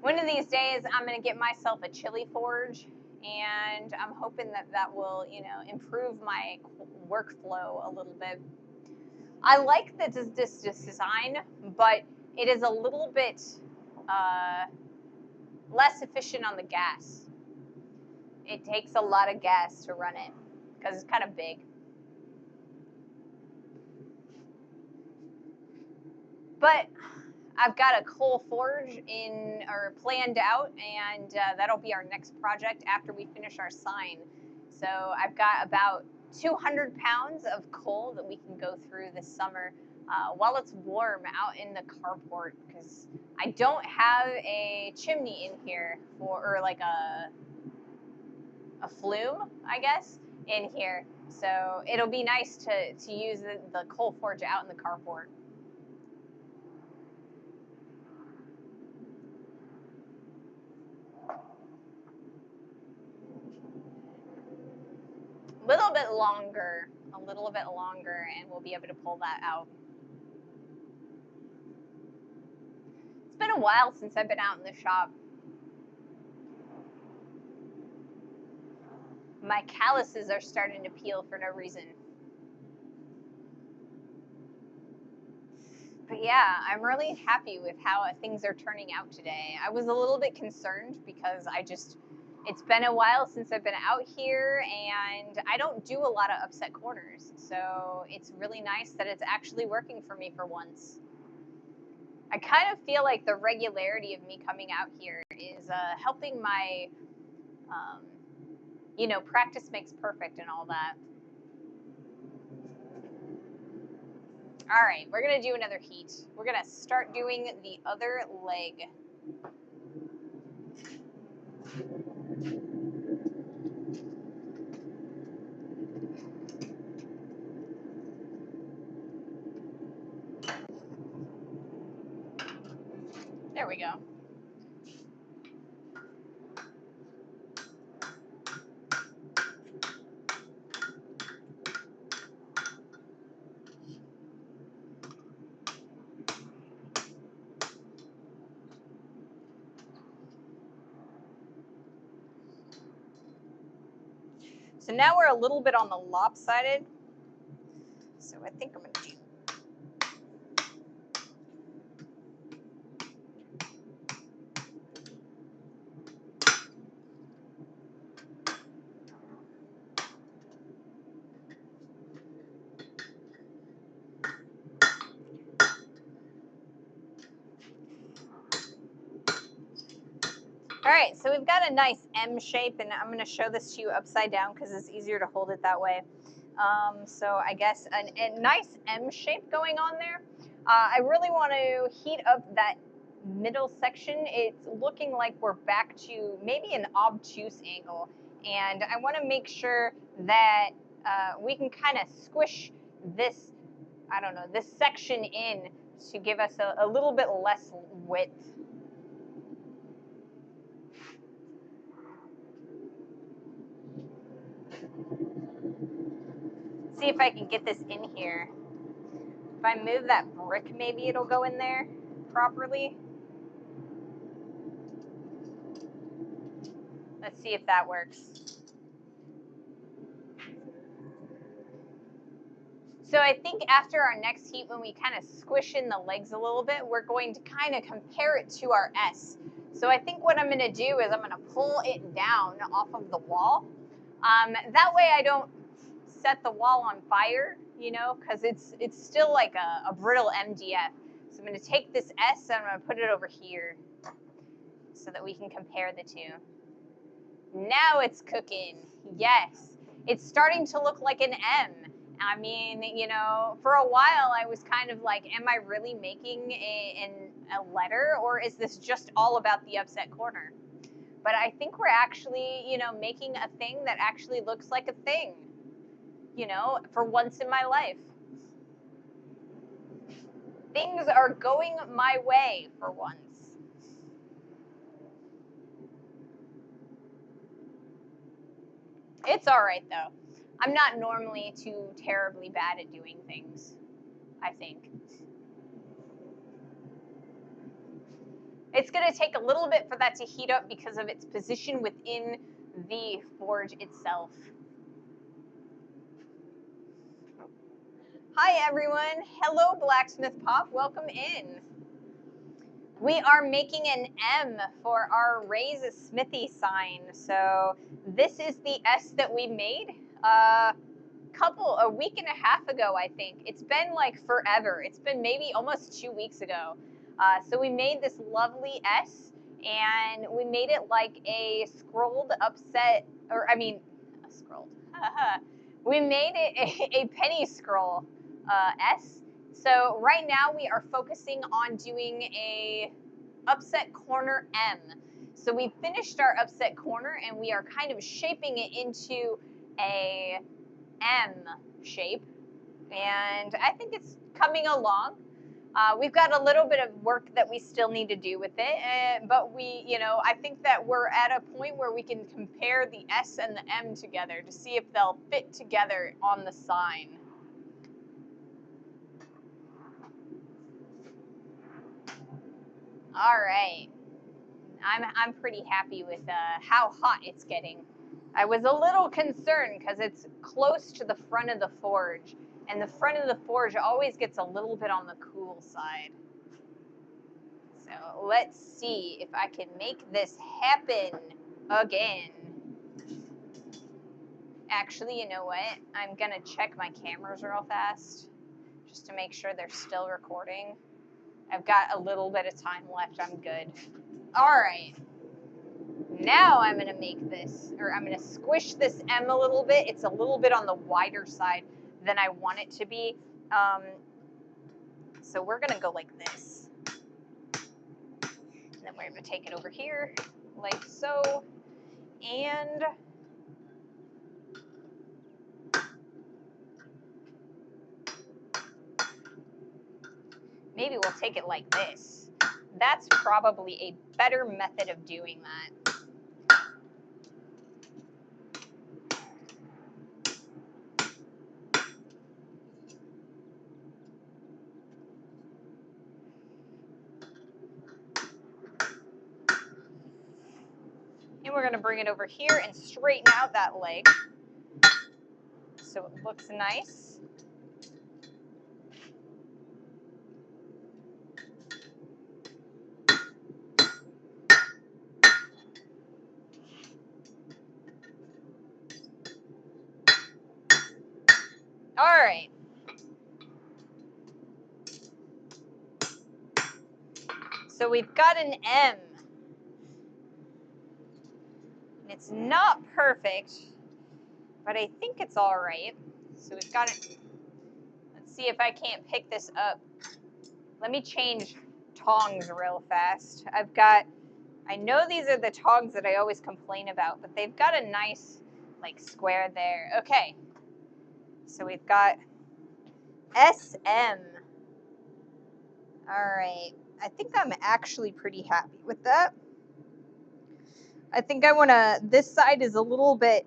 One of these days, I'm going to get myself a chili forge, and I'm hoping that will, improve my workflow a little bit. I like this design, but it is a little bit less efficient on the gas. It takes a lot of gas to run it because it's kind of big. But I've got a coal forge planned out, and that'll be our next project after we finish our sign. So I've got about 200 pounds of coal that we can go through this summer while it's warm out in the carport, because I don't have a chimney in here or like a flume, I guess, in here. So it'll be nice to use the coal forge out in the carport. A little bit longer, and we'll be able to pull that out. It's been a while since I've been out in the shop. My calluses are starting to peel for no reason. But yeah, I'm really happy with how things are turning out today. I was a little bit concerned because it's been a while since I've been out here, and I don't do a lot of upset corners. So it's really nice that it's actually working for me for once. I kind of feel like the regularity of me coming out here is helping my, practice makes perfect and all that. All right, we're going to do another heat. We're going to start doing the other leg. There we go. So now we're a little bit on the lopsided. So I think I'm going to do. All right, so we've got a nice M shape, and I'm going to show this to you upside down because it's easier to hold it that way. So I guess a nice M shape going on there. I really want to heat up that middle section. It's looking like we're back to maybe an obtuse angle, and I want to make sure that we can kind of squish this, this section in to give us a little bit less width. See if I can get this in here. If I move that brick, maybe it'll go in there properly. Let's see if that works. So I think after our next heat, when we kind of squish in the legs a little bit, we're going to kind of compare it to our S. So I think what I'm going to do is I'm going to pull it down off of the wall. That way I don't set the wall on fire, because it's still like a brittle MDF. So I'm going to take this S and I'm going to put it over here so that we can compare the two. Now it's cooking. Yes. It's starting to look like an M. I mean, for a while I was kind of like, am I really making a letter, or is this just all about the upset corner? but I think we're actually, you know, making a thing that actually looks like a thing, you know, for once in my life. Things are going my way for once. It's all right, though. I'm not normally too terribly bad at doing things, I think. It's going to take a little bit for that to heat up because of its position within the forge itself. Hi, everyone. Hello, Blacksmith Pop. Welcome in. We are making an M for our Raise Smithy sign. So this is the S that we made a week and a half ago, I think. It's been like forever. It's been maybe almost 2 weeks ago. So we made this lovely S, and we made it like a scrolled upset, or I mean, scrolled. We made it a penny scroll S. So right now we are focusing on doing a upset corner M. So we finished our upset corner, and we are kind of shaping it into a M shape, and I think it's coming along. We've got a little bit of work that we still need to do with it, but I think that we're at a point where we can compare the S and the M together to see if they'll fit together on the sign. All right, I'm pretty happy with how hot it's getting. I was a little concerned because it's close to the front of the forge, and the front of the forge always gets a little bit on the cool side. So let's see if I can make this happen again. Actually, you know what? I'm gonna check my cameras real fast just to make sure they're still recording. I've got a little bit of time left. I'm good. All right. Now I'm gonna make this, or I'm gonna squish this M a little bit. It's a little bit on the wider side than I want it to be. So we're gonna go like this. And then we're gonna take it over here, like so. And maybe we'll take it like this. That's probably a better method of doing that. And we're gonna bring it over here and straighten out that leg so it looks nice. All right. So we've got an M. It's not perfect, but I think it's all right. So we've got it. Let's see if I can't pick this up. Let me change tongs real fast. I know these are the tongs that I always complain about, but they've got a nice like square there. Okay. So we've got SM. All right. I think I'm actually pretty happy with that. I think this side is a little bit,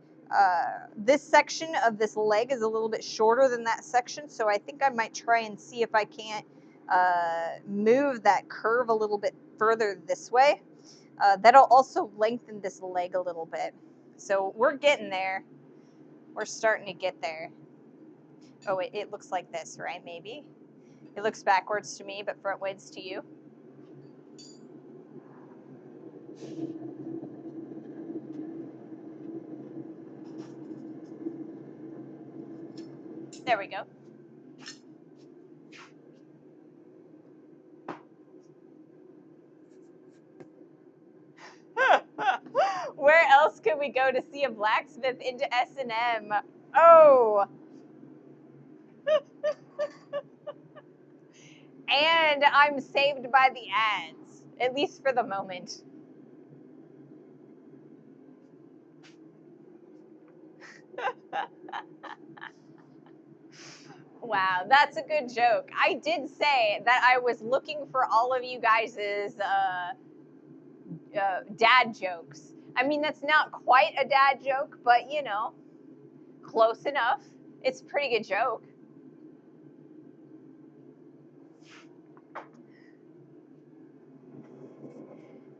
this section of this leg is a little bit shorter than that section, so I think I might try and see if I can't move that curve a little bit further this way. That'll also lengthen this leg a little bit. So we're getting there. We're starting to get there. Oh, it looks like this, right? Maybe. It looks backwards to me, but frontwards to you. There we go. Where else could we go to see a blacksmith into S&M? Oh. And I'm saved by the ads, at least for the moment. Wow, that's a good joke. I did say that I was looking for all of you guys' dad jokes. I mean, that's not quite a dad joke, but you know, close enough. It's a pretty good joke.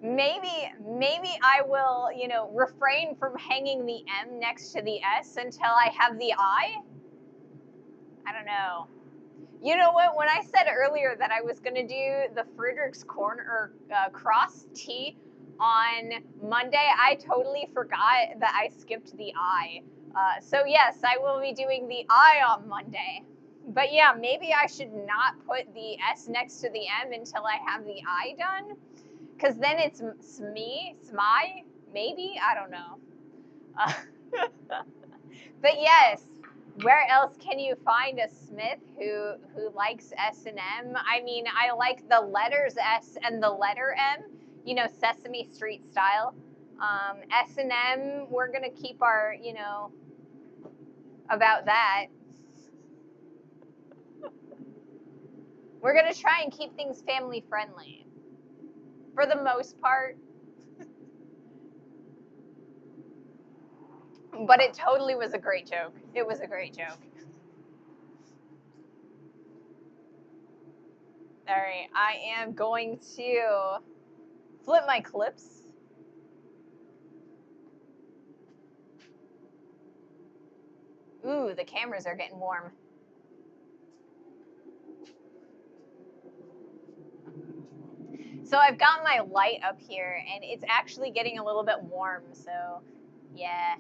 Maybe I will, you know, refrain from hanging the M next to the S until I have the I. I don't know. You know what? When I said earlier that I was going to do the Friedrich's Corner cross T on Monday, I totally forgot that I skipped the I. So yes, I will be doing the I on Monday. But yeah, maybe I should not put the S next to the M until I have the I done. Because then it's Smy, maybe? I don't know. But yes, where else can you find a Smith who likes S and M? I mean, I like the letters S and the letter M, you know, Sesame Street style. S and M, we're going to keep our, you know, about that. We're going to try and keep things family friendly for the most part. But it totally was a great joke. It was a great joke. All right, I am going to flip my clips. Ooh, the cameras are getting warm. So I've got my light up here and it's actually getting a little bit warm. So yeah,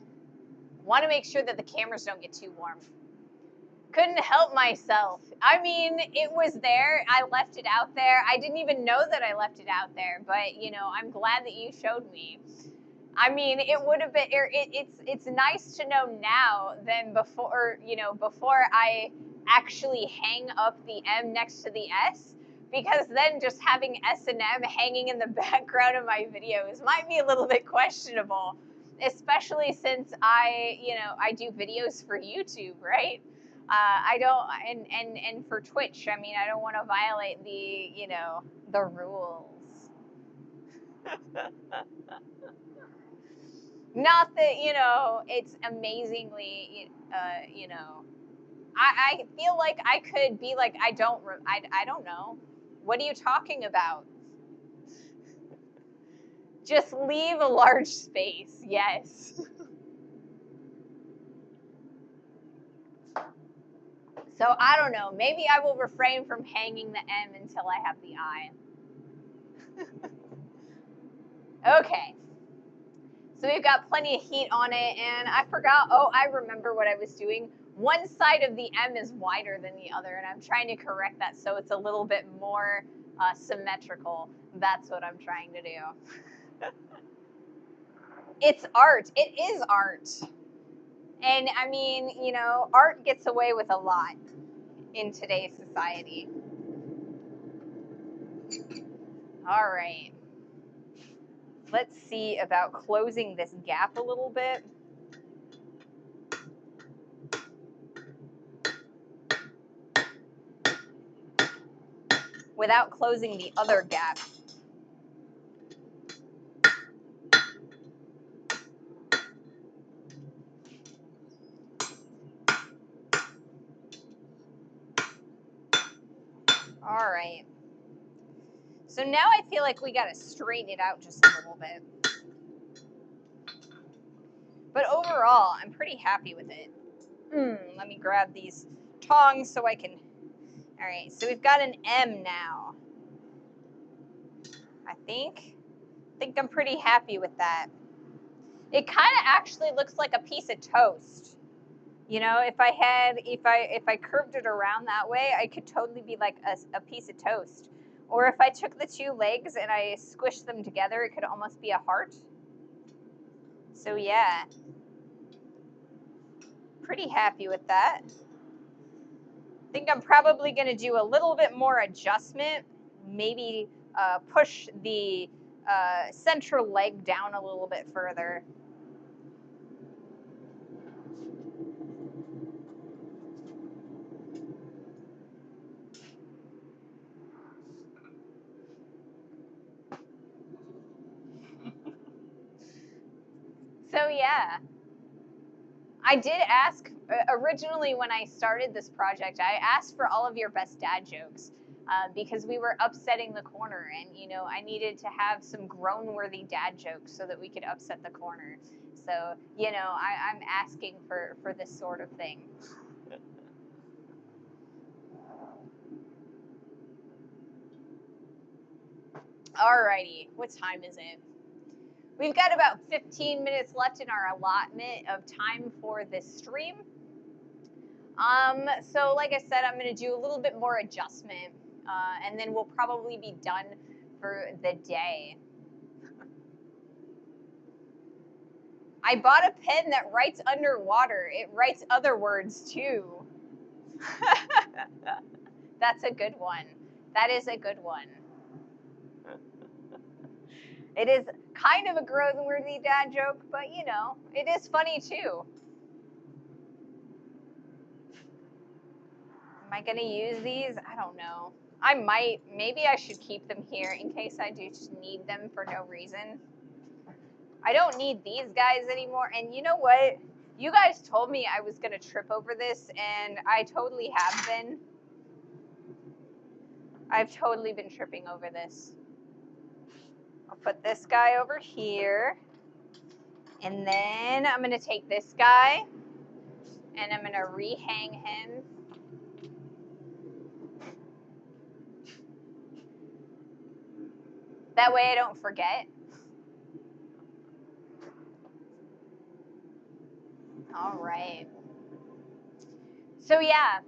want to make sure that the cameras don't get too warm. Couldn't help myself. I mean, it was there. I left it out there. I didn't even know that I left it out there, but you know, I'm glad that you showed me. I mean, it would have been. It's nice to know now than before. You know, before I actually hang up the M next to the S, because then just having S and M hanging in the background of my videos might be a little bit questionable, especially since I do videos for YouTube, right? I don't, and for Twitch. I mean, I don't want to violate the rules. Not that, you know, it's amazingly, I feel like I could be like, I don't know. What are you talking about? Just leave a large space. Yes. So I don't know. Maybe I will refrain from hanging the M until I have the I. Okay. So we've got plenty of heat on it, and I forgot. Oh, I remember what I was doing. One side of the M is wider than the other, and I'm trying to correct that so it's a little bit more symmetrical. That's what I'm trying to do. It's art. It is art. And I mean, you know, art gets away with a lot in today's society. All right. Let's see about closing this gap a little bit. Without closing the other gap. All right. So now I feel like we got to straighten it out just a little bit. But overall, I'm pretty happy with it. Let me grab these tongs so I can... All right, so we've got an M now. I think I'm pretty happy with that. It kind of actually looks like a piece of toast. You know, if I curved it around that way, I could totally be like a piece of toast. Or if I took the two legs and I squished them together, it could almost be a heart. So yeah, pretty happy with that. I think I'm probably going to do a little bit more adjustment, maybe push the central leg down a little bit further. So yeah, I did ask, originally when I started this project, I asked for all of your best dad jokes. Because we were upsetting the corner, and I needed to have some groan-worthy dad jokes so that we could upset the corner. So I'm asking for this sort of thing. Alrighty, what time is it? We've got about 15 minutes left in our allotment of time for this stream. So like I said, I'm going to do a little bit more adjustment, and then we'll probably be done for the day. I bought a pen that writes underwater. It writes other words too. That's a good one. That is a good one. It is kind of a grown-worthy dad joke, but it is funny too. Am I gonna use these? I don't know. I might. Maybe I should keep them here in case I do need them for no reason. I don't need these guys anymore. And you know what? You guys told me I was gonna trip over this, and I totally have been. I've totally been tripping over this. I'll put this guy over here. And then I'm going to take this guy and I'm going to rehang him. That way I don't forget. All right. So yeah,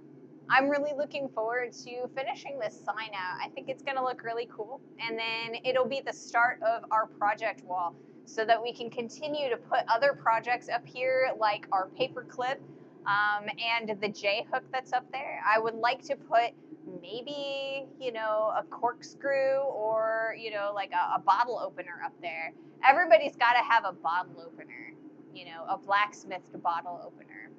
I'm really looking forward to finishing this sign out. I think it's going to look really cool. And then it'll be the start of our project wall so that we can continue to put other projects up here like our paperclip and the J hook that's up there. I would like to put maybe, a corkscrew or, like a bottle opener up there. Everybody's got to have a bottle opener, a blacksmithed bottle opener.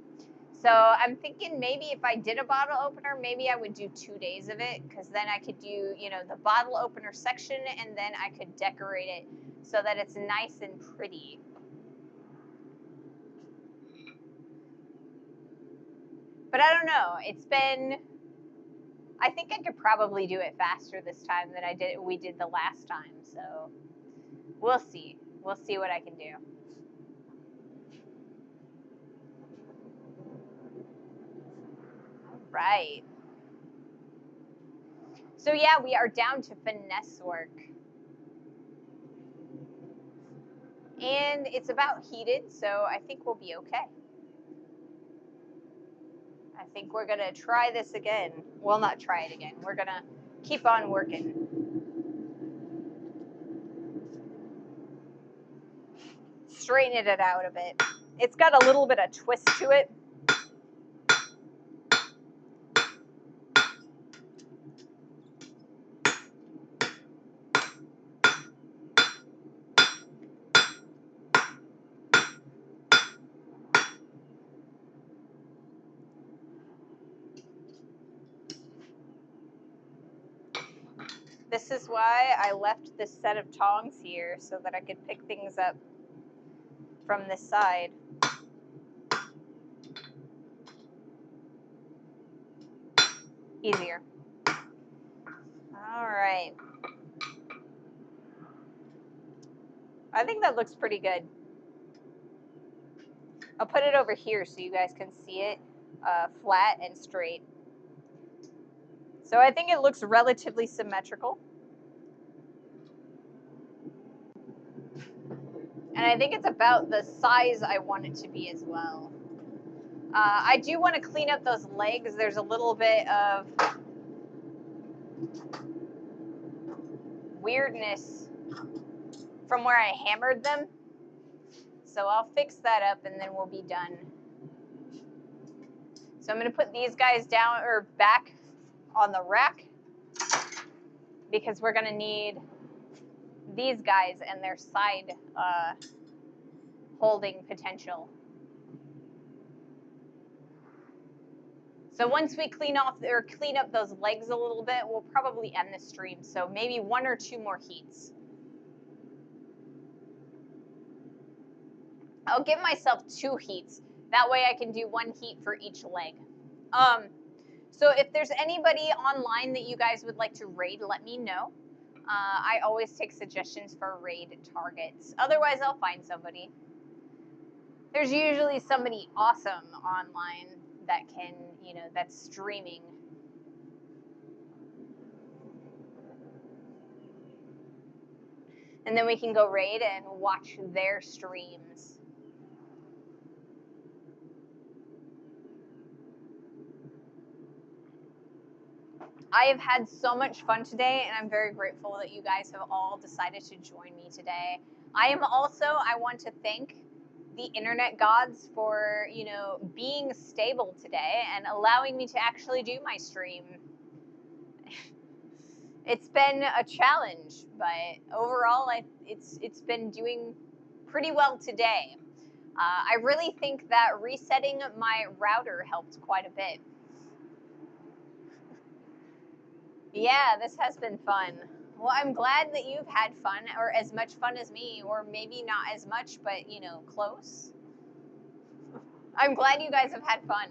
So I'm thinking maybe if I did a bottle opener, maybe I would do 2 days of it, because then I could do, the bottle opener section, and then I could decorate it so that it's nice and pretty. But I don't know. I think I could probably do it faster this time than we did the last time. So we'll see. We'll see what I can do. All right. So yeah, we are down to finesse work. And it's about heated, so I think we'll be okay. I think we're gonna try this again. Well, not try it again. We're gonna keep on working. Straighten it out a bit. It's got a little bit of twist to it. This is why I left this set of tongs here, so that I could pick things up from this side. Easier. All right. I think that looks pretty good. I'll put it over here so you guys can see it flat and straight. So I think it looks relatively symmetrical. And I think it's about the size I want it to be as well. I do want to clean up those legs. There's a little bit of weirdness from where I hammered them. So I'll fix that up and then we'll be done. So I'm going to put these guys down or back on the rack because we're going to need these guys and their side holding potential. So once we clean up those legs a little bit, we'll probably end the stream. So maybe 1 or 2 more heats. I'll give myself 2 heats. That way I can do 1 heat for each leg. So if there's anybody online that you guys would like to raid, let me know. I always take suggestions for raid targets. Otherwise, I'll find somebody. There's usually somebody awesome online that can, that's streaming. And then we can go raid and watch their streams. I have had so much fun today, and I'm very grateful that you guys have all decided to join me today. I want to thank the internet gods for, being stable today and allowing me to actually do my stream. It's been a challenge, but overall, it's been doing pretty well today. I really think that resetting my router helped quite a bit. Yeah, this has been fun. Well, I'm glad that you've had fun, or as much fun as me, or maybe not as much, but close. I'm glad you guys have had fun.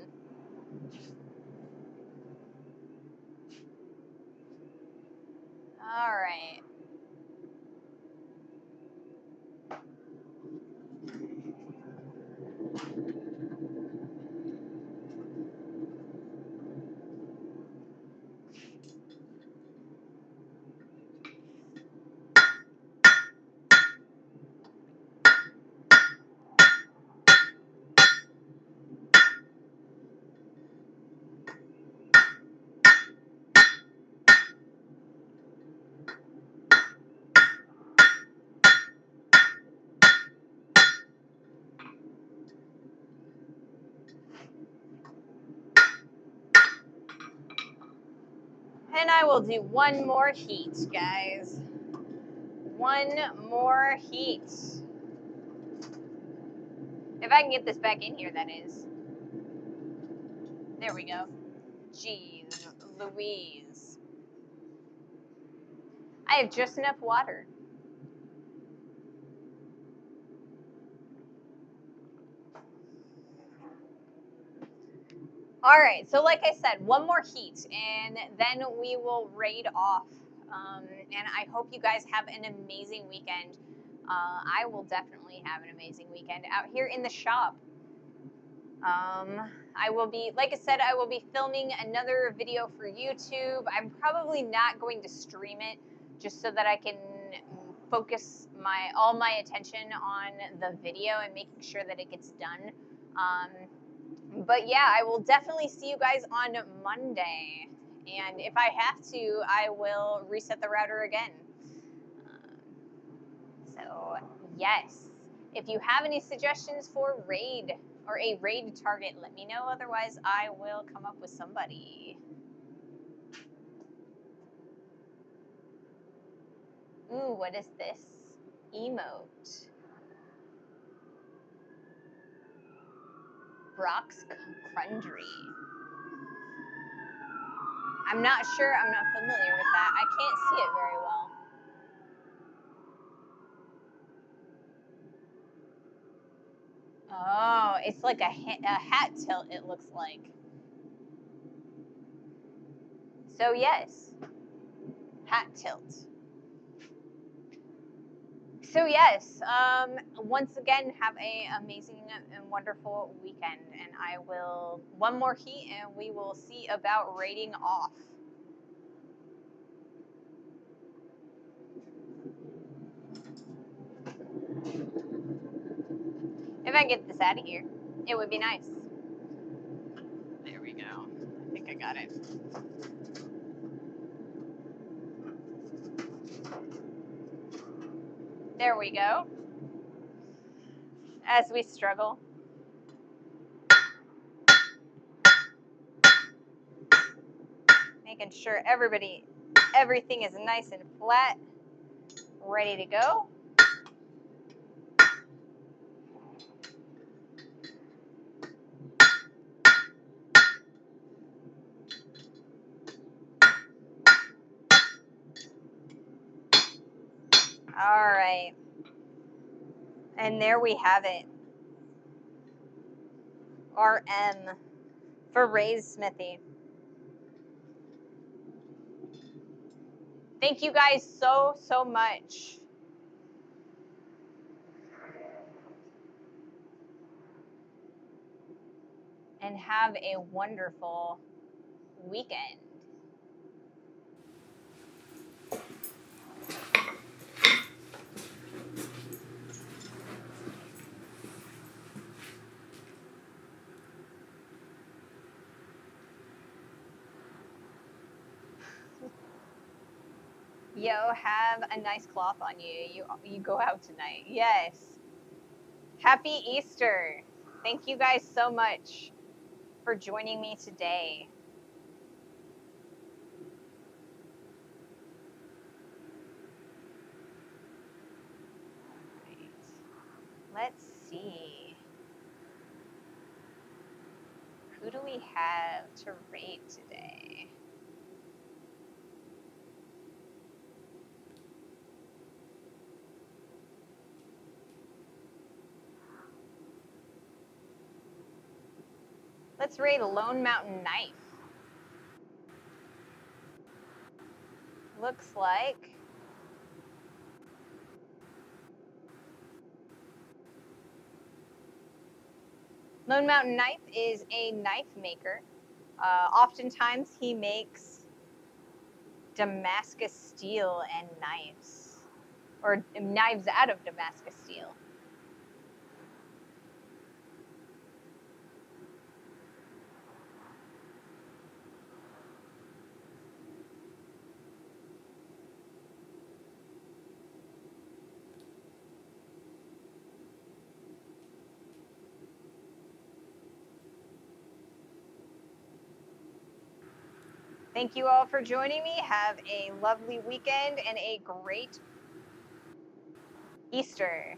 All right. And I will do 1 more heat, guys. 1 more heat. If I can get this back in here, that is. There we go. Jeez Louise. I have just enough water. All right, so like I said, 1 more heat, and then we will raid off. And I hope you guys have an amazing weekend. I will definitely have an amazing weekend out here in the shop. I will be, like I said, I will be filming another video for YouTube. I'm probably not going to stream it, just so that I can focus all my attention on the video and making sure that it gets done. But yeah, I will definitely see you guys on Monday. And if I have to, I will reset the router again. So yes, if you have any suggestions for raid or a raid target, let me know. Otherwise, I will come up with somebody. Ooh, what is this? Emote. Brock's Crundry. I'm not sure. I'm not familiar with that. I can't see it very well. Oh, it's like a hat tilt, it looks like. So yes, hat tilt. So yes, once again, have an amazing and wonderful weekend. And I will, 1 more heat and we will see about raiding off. If I get this out of here, it would be nice. There we go. I think I got it. There we go. As we struggle. Making sure everything is nice and flat, ready to go. All right. And there we have it. RM for Ray's Smithy. Thank you guys so much. And have a wonderful weekend. Yo, have a nice cloth on you. You go out tonight. Yes. Happy Easter. Thank you guys so much for joining me today. All right. Let's see. Who do we have to rate today? Let's rate Lone Mountain Knife. Looks like Lone Mountain Knife is a knife maker. Oftentimes he makes Damascus steel and knives, or knives out of Damascus steel. Thank you all for joining me. Have a lovely weekend and a great Easter.